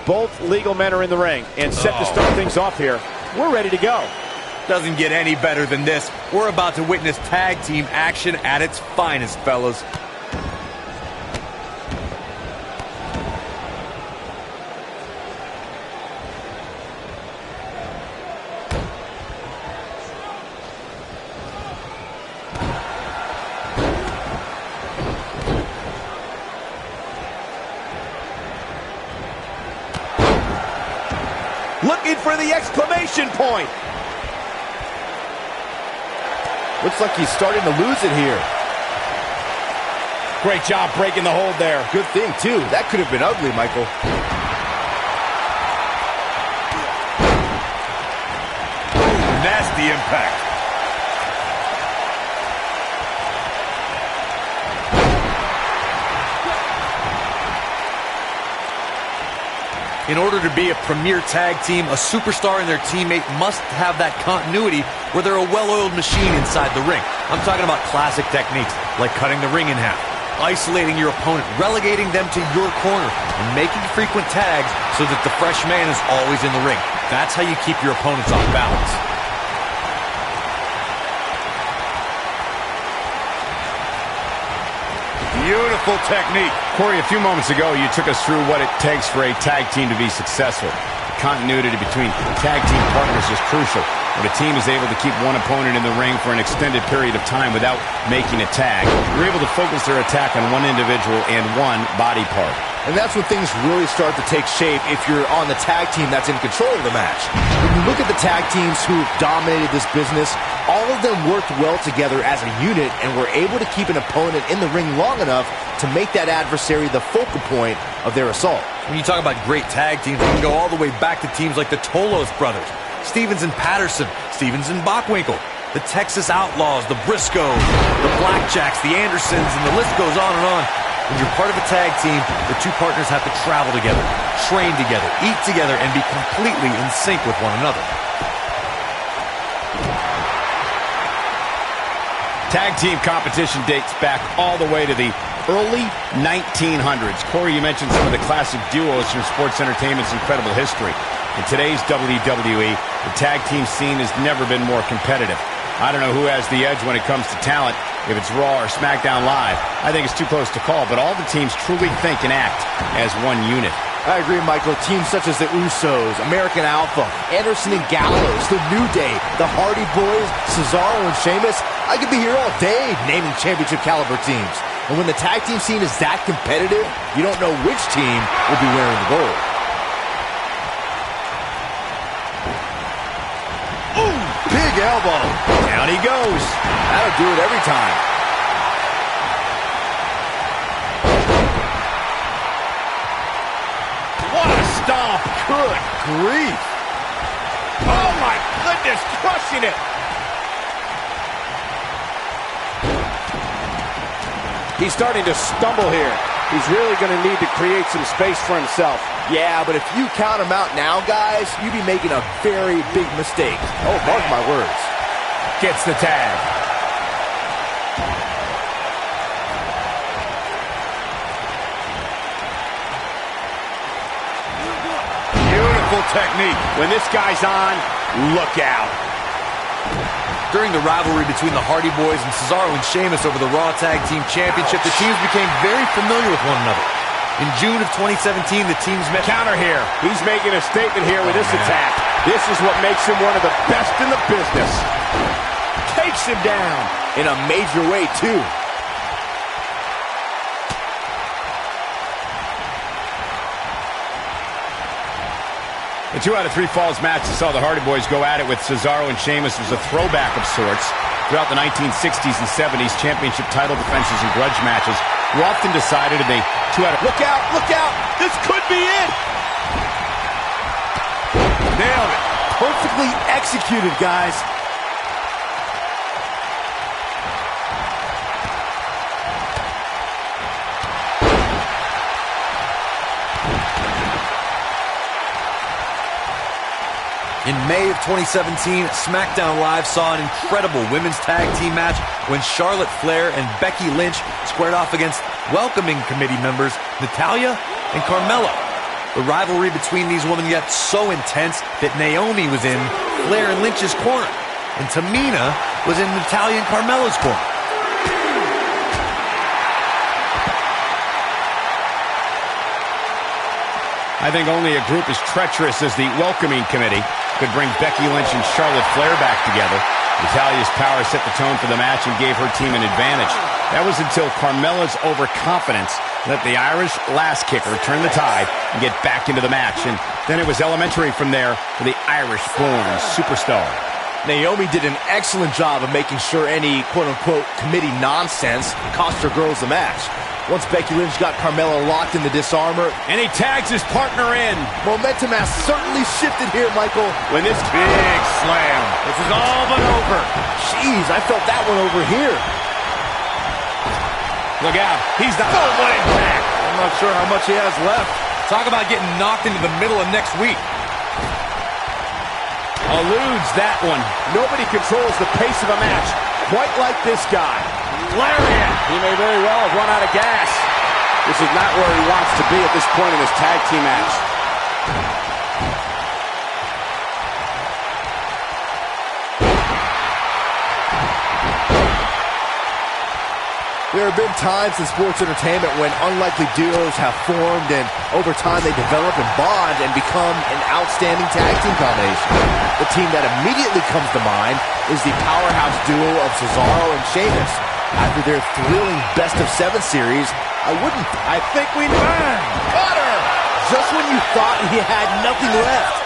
Both legal men are in the ring and set to start things off here. We're ready to go. Doesn't get any better than this. We're about to witness tag team action at its finest, fellas. Looking for the exclamation point. Looks like he's starting to lose it here. Great job breaking the hold there. Good thing, too. That could have been ugly, Michael. Nasty impact. In order to be a premier tag team, a superstar and their teammate must have that continuity where they're a well-oiled machine inside the ring. I'm talking about classic techniques like cutting the ring in half, isolating your opponent, relegating them to your corner, and making frequent tags so that the fresh man is always in the ring. That's how you keep your opponents off balance. Beautiful technique. Corey, a few moments ago, you took us through what it takes for a tag team to be successful. The continuity between tag team partners is crucial. When a team is able to keep one opponent in the ring for an extended period of time without making a tag, they're able to focus their attack on one individual and one body part. And that's when things really start to take shape if you're on the tag team that's in control of the match. When you look at the tag teams who dominated this business, all of them worked well together as a unit and were able to keep an opponent in the ring long enough to make that adversary the focal point of their assault. When you talk about great tag teams, we can go all the way back to teams like the Tolos brothers, Stevens and Patterson, Stevens and Bockwinkel, the Texas Outlaws, the Briscoes, the Blackjacks, the Andersons, and the list goes on and on. When you're part of a tag team, the two partners have to travel together, train together, eat together, and be completely in sync with one another. Tag team competition dates back all the way to the early 1900s. Corey, you mentioned some of the classic duos from sports entertainment's incredible history. In today's WWE, the tag team scene has never been more competitive. I don't know who has the edge when it comes to talent, if it's Raw or SmackDown Live. I think it's too close to call, but all the teams truly think and act as one unit. I agree, Michael. Teams such as the Usos, American Alpha, Anderson and Gallows, The New Day, the Hardy Boys, Cesaro and Sheamus. I could be here all day naming championship caliber teams. And when the tag team scene is that competitive, you don't know which team will be wearing the gold. Ooh, big elbow. Down he goes. That'll do it every time. Good grief. Oh, my goodness, crushing it. He's starting to stumble here. He's really going to need to create some space for himself. Yeah, but if you count him out now, guys, you'd be making a very big mistake. Oh, mark my words. Gets the tag. Beautiful technique. When this guy's on, look out. During the rivalry between the Hardy Boys and Cesaro and Sheamus over the Raw Tag Team Championship, the teams became very familiar with one another. In June of 2017, the teams met. Counter here. He's making a statement here with this attack. This is what makes him one of the best in the business. Takes him down. In a major way, too. The 2 out of 3 falls match that saw the Hardy Boys go at it with Cesaro and Sheamus was a throwback of sorts. Throughout the 1960s and 70s, championship title defenses and grudge matches were often decided in a 2 out of... Look out, look out. This could be it. Nailed it. Perfectly executed, guys. In May of 2017, SmackDown Live saw an incredible women's tag team match when Charlotte Flair and Becky Lynch squared off against welcoming committee members Natalya and Carmella. The rivalry between these women got so intense that Naomi was in Flair and Lynch's corner, and Tamina was in Natalya and Carmella's corner. I think only a group as treacherous as the welcoming committee could bring Becky Lynch and Charlotte Flair back together. Natalya's power set the tone for the match and gave her team an advantage. That was until Carmella's overconfidence let the Irish last kicker turn the tide and get back into the match. And then it was elementary from there for the Irish-born superstar. Naomi did an excellent job of making sure any quote-unquote committee nonsense cost her girls the match. Once Becky Lynch got Carmella locked in the disarmor, and he tags his partner in. Momentum has certainly shifted here, Michael. When this big slam. This is all but over. Jeez, I felt that one over here. Look out. He's the full impact. I'm not sure how much he has left. Talk about getting knocked into the middle of next week. Eludes that one. Nobody controls the pace of a match quite like this guy. Lariat. He may very well have run out of gas. This is not where he wants to be at this point in this tag team match. There have been times in sports entertainment when unlikely duos have formed and over time they develop and bond and become an outstanding tag team combination. The team that immediately comes to mind is the powerhouse duo of Cesaro and Sheamus. After their thrilling best-of-7 series, I think we got her! Just when you thought he had nothing left.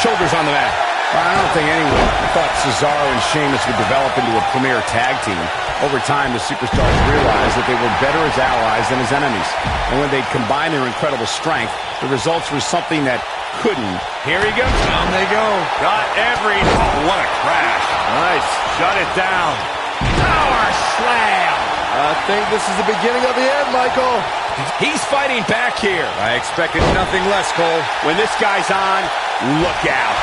Shoulders on the mat. I don't think anyone thought Cesaro and Sheamus would develop into a premier tag team. Over time, the superstars realized that they were better as allies than as enemies. And when they'd combine their incredible strength, the results were something that couldn't. Here he goes. Down they go. Got every... Oh, what a crash. Nice. Shut it down. Power slam. I think this is the beginning of the end, Michael. He's fighting back here. I expected nothing less, Cole. When this guy's on, look out.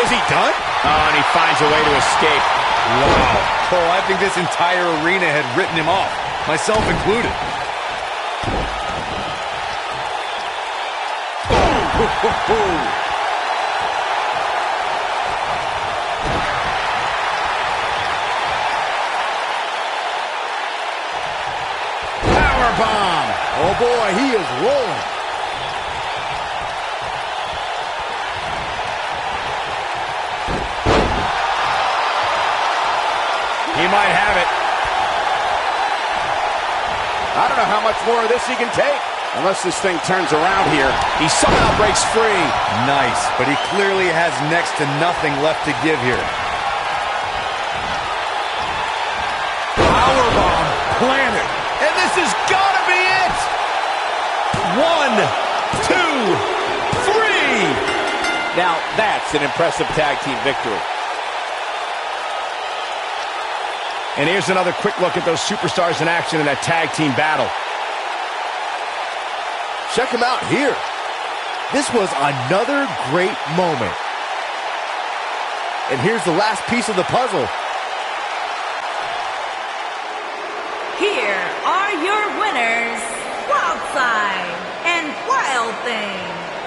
Is he done? Oh, and he finds a way to escape. Wow. Cole, I think this entire arena had written him off, myself included. Powerbomb. Oh boy, he is rolling. He might have it. I don't know how much more of this he can take. Unless this thing turns around here, he somehow breaks free. Nice, but he clearly has next to nothing left to give here. Powerbomb planted. And this has got to be it. That's an impressive tag team victory. And here's another quick look at those superstars in action in that tag team battle. Check him out here. This was another great moment. And here's the last piece of the puzzle. Here are your winners, Wildside and Wild Thing.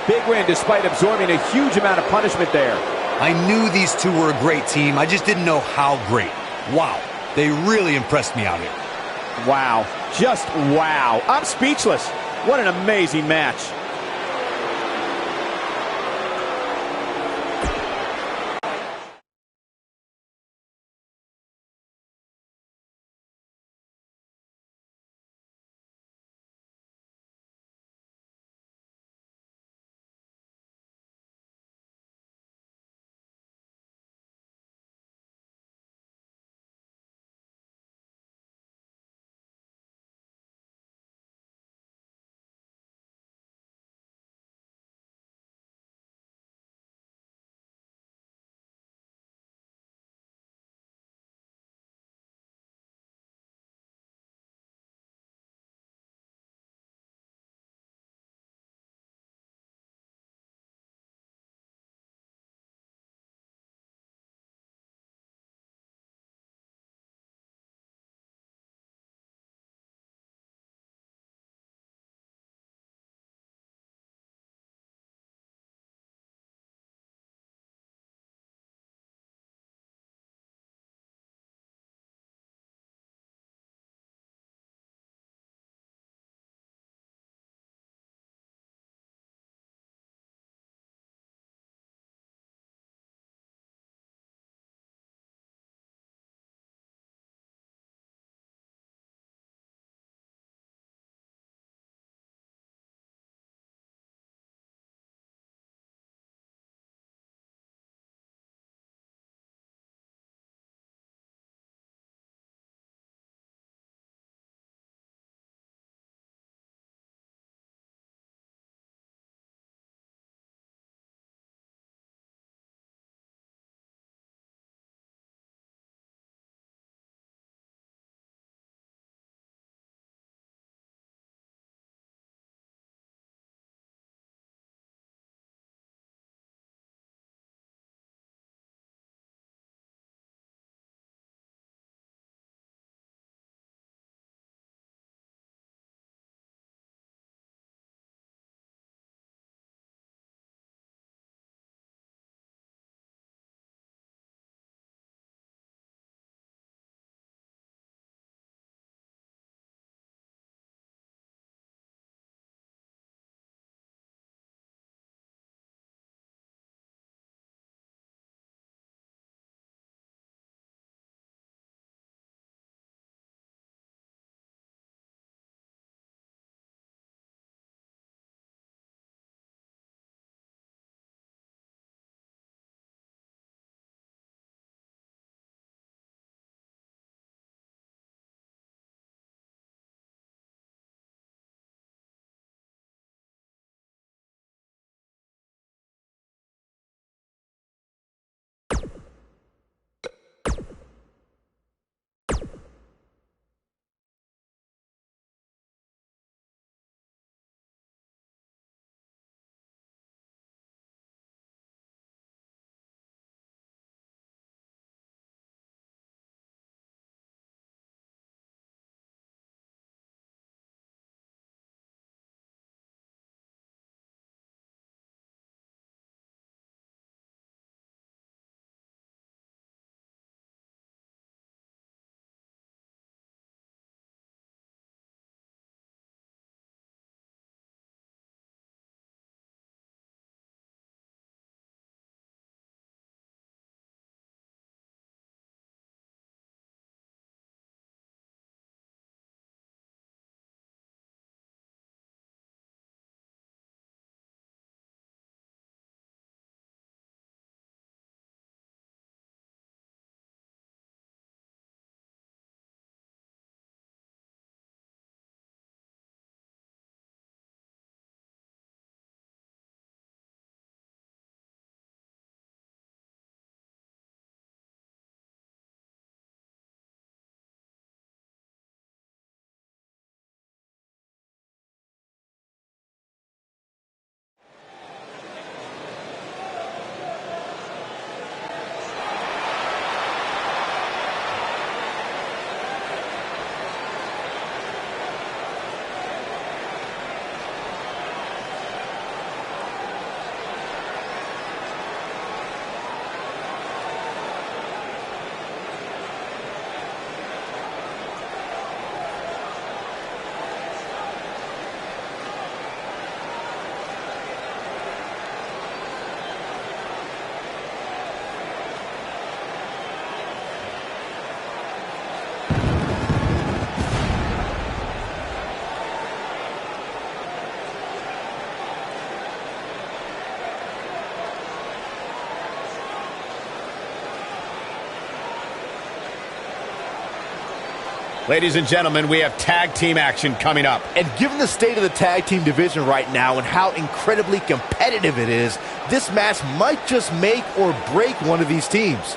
Big win despite absorbing a huge amount of punishment there. I knew these two were a great team. I just didn't know how great. Wow. They really impressed me out here. Wow. Just wow. I'm speechless. What an amazing match. Ladies and gentlemen, we have tag team action coming up. And given the state of the tag team division right now and how incredibly competitive it is, this match might just make or break one of these teams.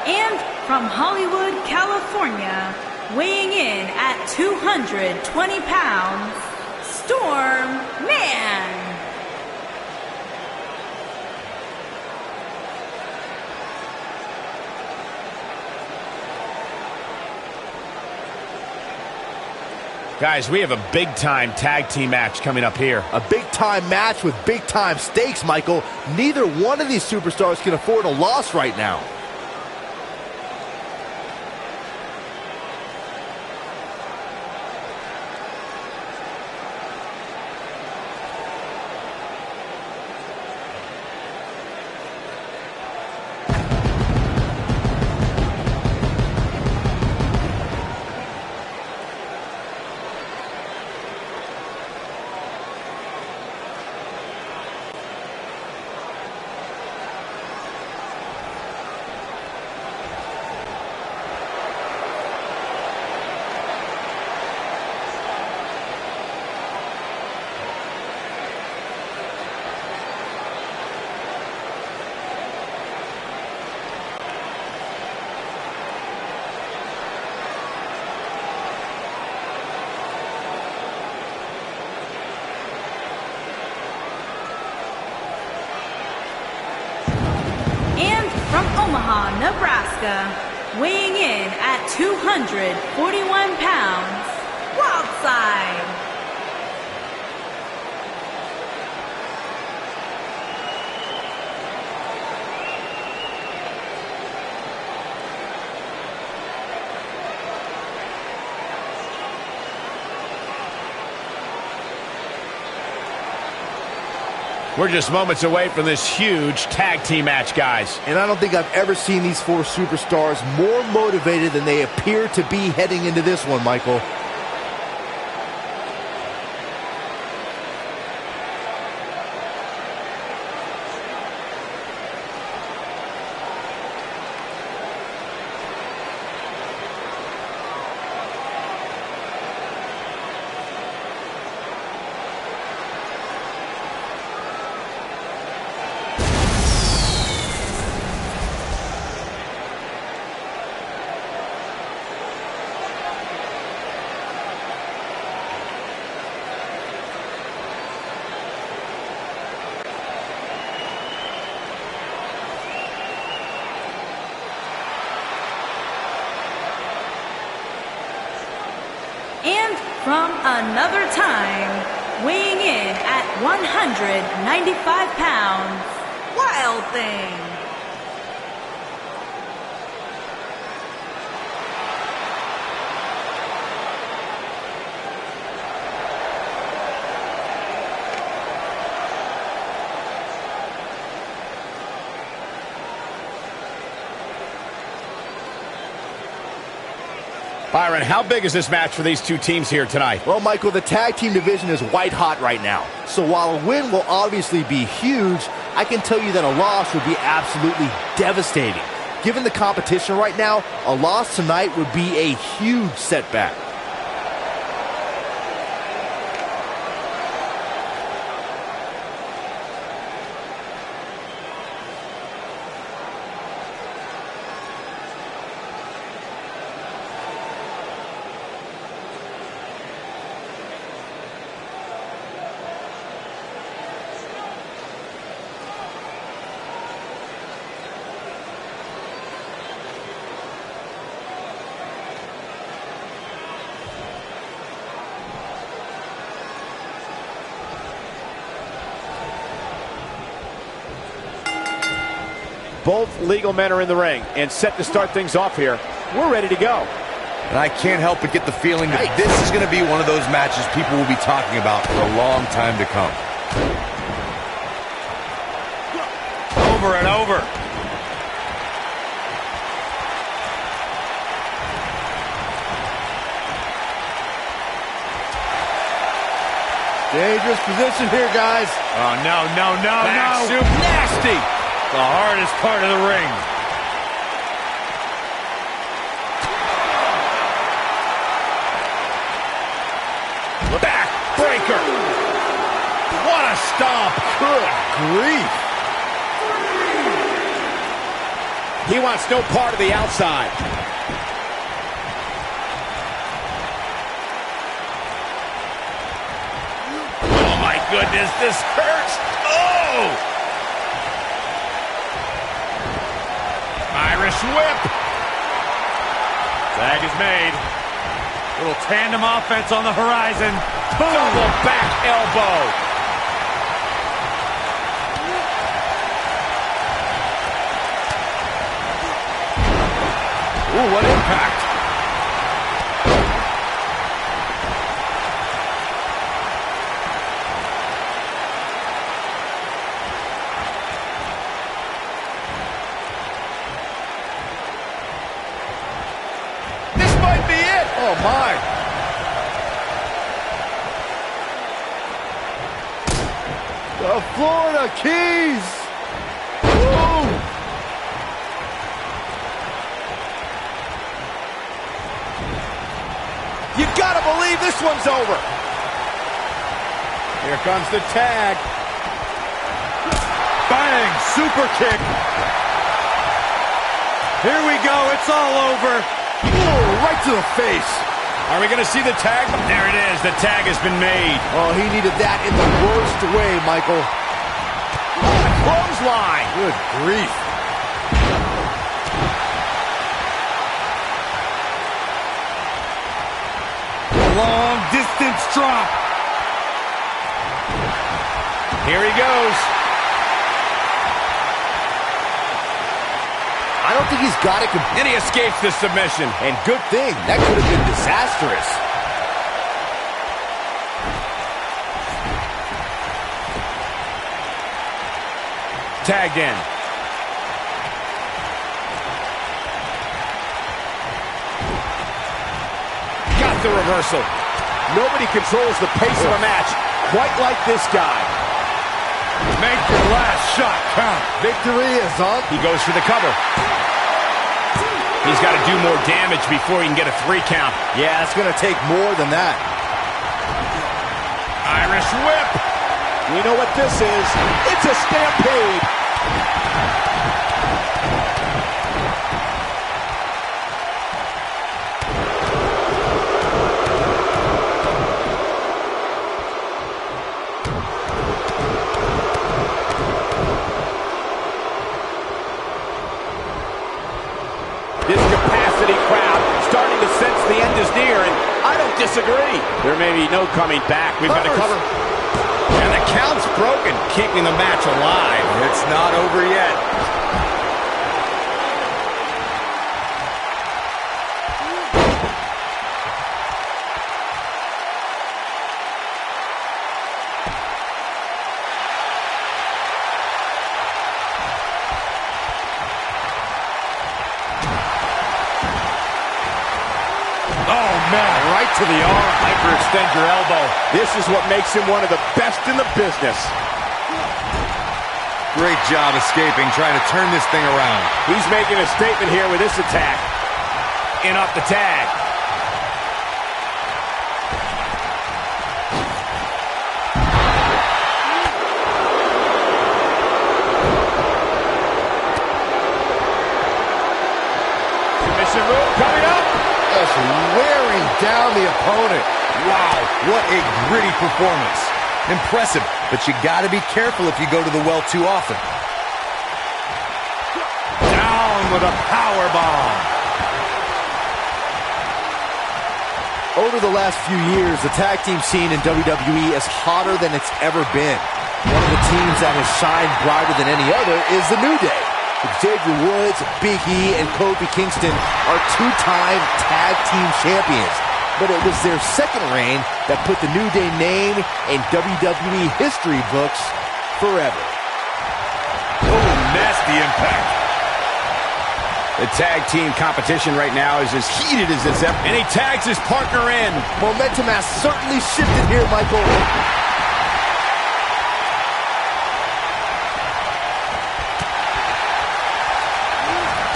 And from Hollywood, California, weighing in at 220 pounds, Storm Man. Guys, we have a big-time tag team match coming up here. A big-time match with big-time stakes, Michael. Neither one of these superstars can afford a loss right now. From Omaha, Nebraska, weighing in at 241 pounds, Wildside. We're just moments away from this huge tag team match, guys. And I don't think I've ever seen these four superstars more motivated than they appear to be heading into this one, Michael. And from another time, weighing in at 195 pounds, Wild Thing. Byron, how big is this match for these two teams here tonight? Well, Michael, the tag team division is white hot right now. So while a win will obviously be huge, I can tell you that a loss would be absolutely devastating. Given the competition right now, a loss tonight would be a huge setback. Both legal men are in the ring and set to start things off here. We're ready to go. And I can't help but get the feeling that this is going to be one of those matches people will be talking about for a long time to come. Over and over. Dangerous position here, guys. Oh, no. Back soup. Nasty. The hardest part of the ring. Back breaker. What a stomp. Good grief. He wants no part of the outside. Oh, my goodness. This hurts. Oh! Irish whip. Tag is made. Little tandem offense on the horizon. Boom! Double back elbow. Ooh, what impact. This might be it. Oh, my. The Florida Keys. Woo! You gotta believe this one's over. Here comes the tag. Bang! Super kick. Here we go. It's all over. Oh, right to the face. Are we going to see the tag? There it is. The tag has been made. Oh, he needed that in the worst way, Michael. Clothesline. Good grief. Long distance drop. Here he goes. I don't think he's got it. And he escapes the submission. And good thing. That could have been disastrous. Tagged in. Got the reversal. Nobody controls the pace of a match quite like this guy. Make your last shot count. Victory is on. He goes for the cover. He's got to do more damage before he can get a 3 count. Yeah, it's going to take more than that. Irish whip. We know what this is. It's a stampede. This capacity crowd starting to sense the end is near, and I don't disagree. There may be no coming back. We've got to cover. And the count's broken, keeping the match alive. It's not over yet. Oh, man, right to the arm. Hyperextend your elbow. This is what makes him one of the best in the business. Great job escaping, trying to turn this thing around. He's making a statement here with this attack. In off the tag. Submission move coming up. Just wearing down the opponent. Wow, what a gritty performance. Impressive, but you got to be careful if you go to the well too often. Down with a power bomb. Over the last few years, the tag team scene in WWE is hotter than it's ever been. One of the teams that has shined brighter than any other is the New Day. Xavier Woods, Big E, and Kofi Kingston are two-time tag team champions. But it was their second reign that put the New Day name in WWE history books forever. Oh, nasty impact. The tag team competition right now is as heated as it's ever. And he tags his partner in. Momentum has certainly shifted here, Michael.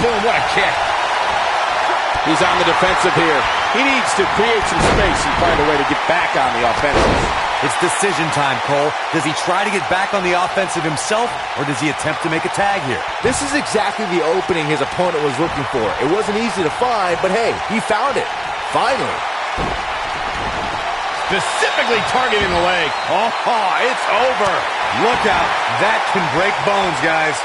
Boom, what a kick. He's on the defensive here. He needs to create some space and find a way to get back on the offensive. It's decision time, Cole. Does he try to get back on the offensive himself, or does he attempt to make a tag here? This is exactly the opening his opponent was looking for. It wasn't easy to find, but hey, he found it. Finally. Specifically targeting the leg. Oh, it's over. Look out. That can break bones, guys.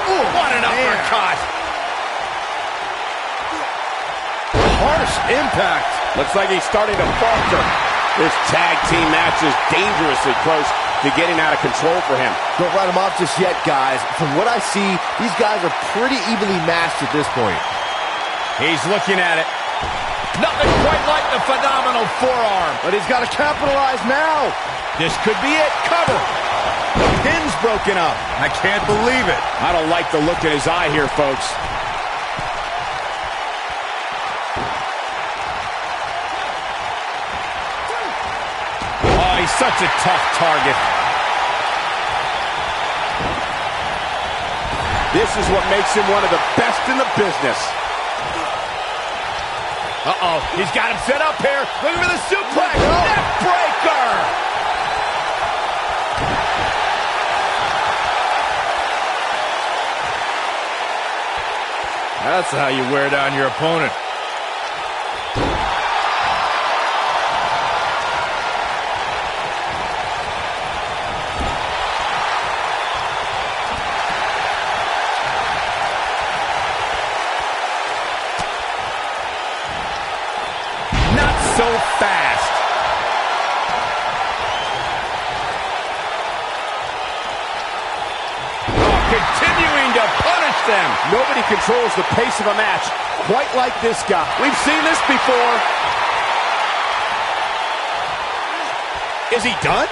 Ooh, what an uppercut. Harsh impact. Looks like he's starting to falter. This tag team match is dangerously close to getting out of control for him. Don't write him off just yet, guys. From what I see, these guys are pretty evenly matched at this point. He's looking at it. Nothing quite like the phenomenal forearm. But he's got to capitalize now. This could be it. Cover. The pin's broken up. I can't believe it. I don't like the look in his eye here, folks. Oh, he's such a tough target. This is what makes him one of the best in the business. Uh-oh, he's got him set up here. Looking for the suplex. Neck breaker. That's how you wear down your opponent. Not so fast. Oh, continuing to punish them. Nobody controls the pace of a match quite like this guy. We've seen this before. Is he done?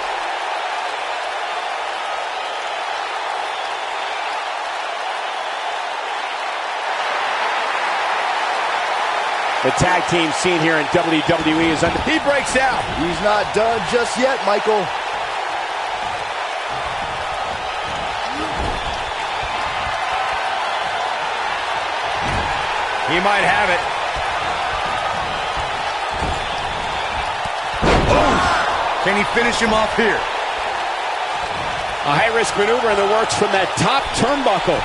The tag team scene here in WWE is under. He breaks out. He's not done just yet, Michael. He might have it. Oh, can he finish him off here? A high-risk maneuver in the works from that top turnbuckle.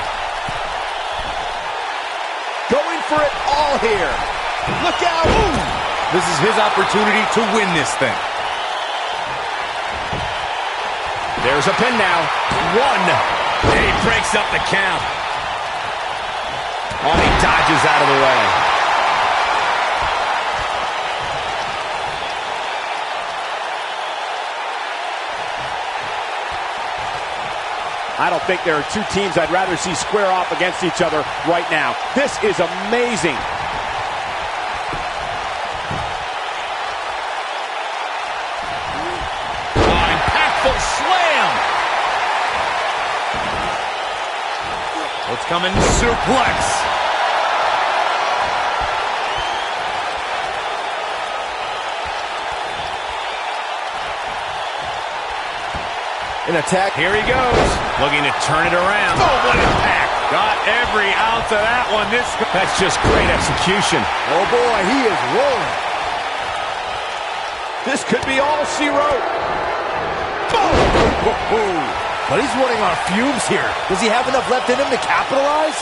Going for it all here. Look out! Ooh. This is his opportunity to win this thing. There's a pin now. One. And he breaks up the count. Oh, he dodges out of the way. I don't think there are two teams I'd rather see square off against each other right now. This is amazing. Impactful slam. What's coming? Suplex. An attack. Here he goes. Looking to turn it around. Oh, what impact. Got every ounce of that one. That's just great execution. Oh, boy, he is rolling. This could be all she wrote. Boom! But he's running on fumes here. Does he have enough left in him to capitalize?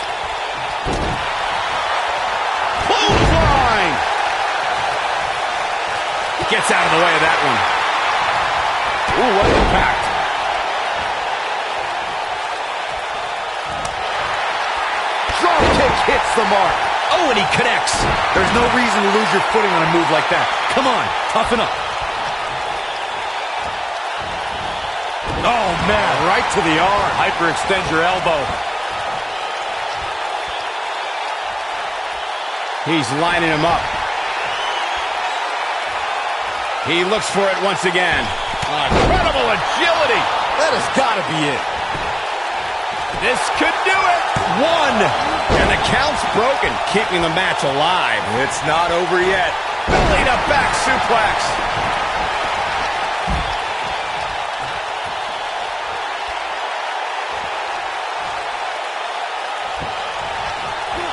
Clothesline! Gets out of the way of that one. Ooh, what impact. Drop kick hits the mark. Oh, and he connects. There's no reason to lose your footing on a move like that. Come on, toughen up. Oh, man, right to the arm. Hyperextend your elbow. He's lining him up. He looks for it once again. Incredible agility. That has got to be it. This could do it. One. And the count's broken, keeping the match alive. It's not over yet. Belly to back suplex.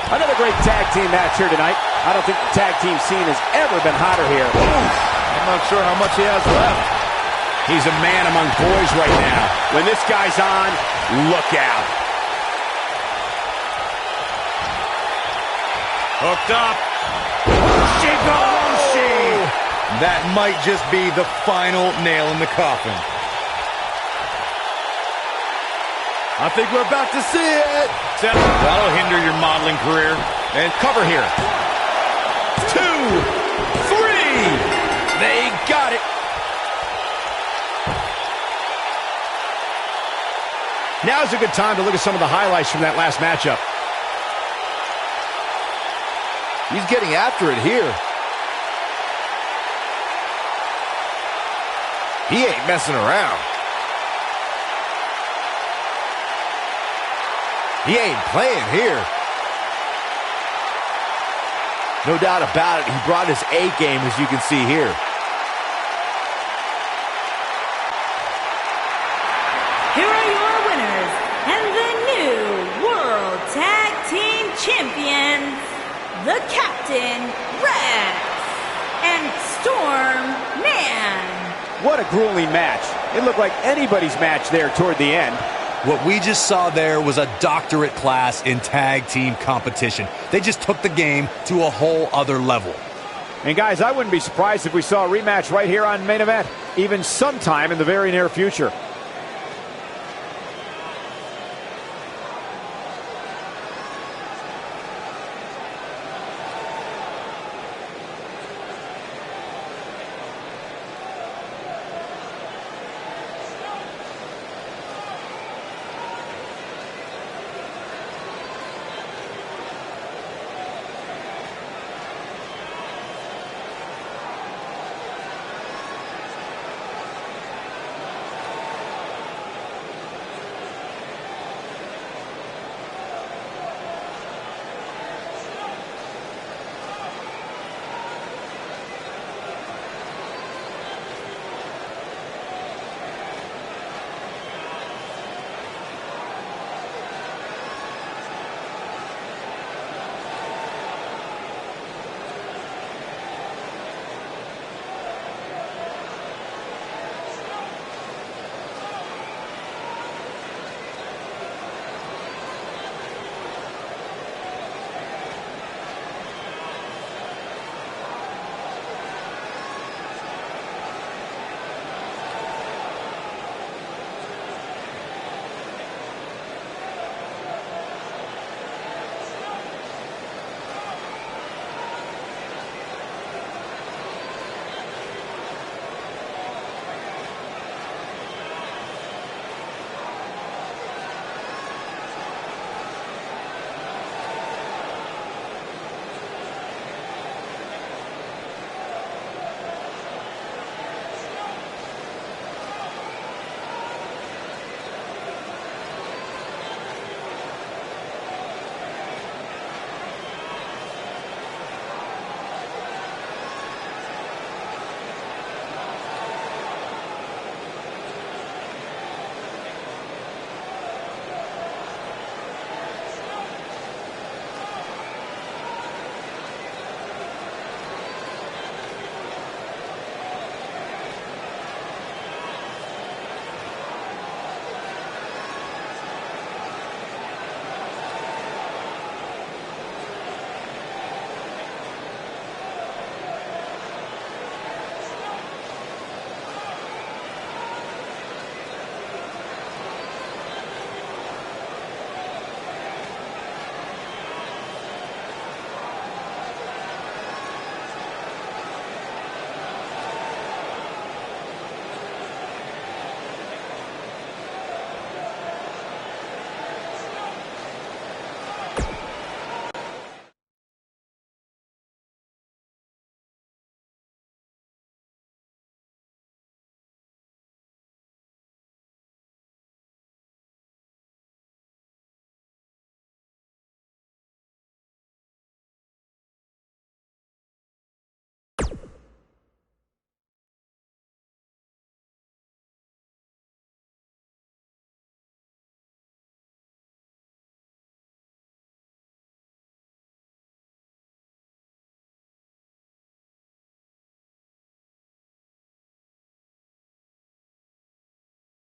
Another great tag team match here tonight. I don't think the tag team scene has ever been hotter here. I'm not sure how much he has left. He's a man among boys right now. When this guy's on, look out. Hooked up. That might just be the final nail in the coffin. I think we're about to see it. That'll hinder your modeling career. And cover here. 2, 3. They got it. Now's a good time to look at some of the highlights from that last matchup. He's getting after it here. He ain't messing around. He ain't playing here. No doubt about it, he brought his A game, as you can see here. Here are your winners and the new World Tag Team Champions, the Captain Rex and Storm Man. What a grueling match. It looked like anybody's match there toward the end. What we just saw there was a doctorate class in tag team competition. They just took the game to a whole other level. And guys, I wouldn't be surprised if we saw a rematch right here on Main Event, even sometime in the very near future.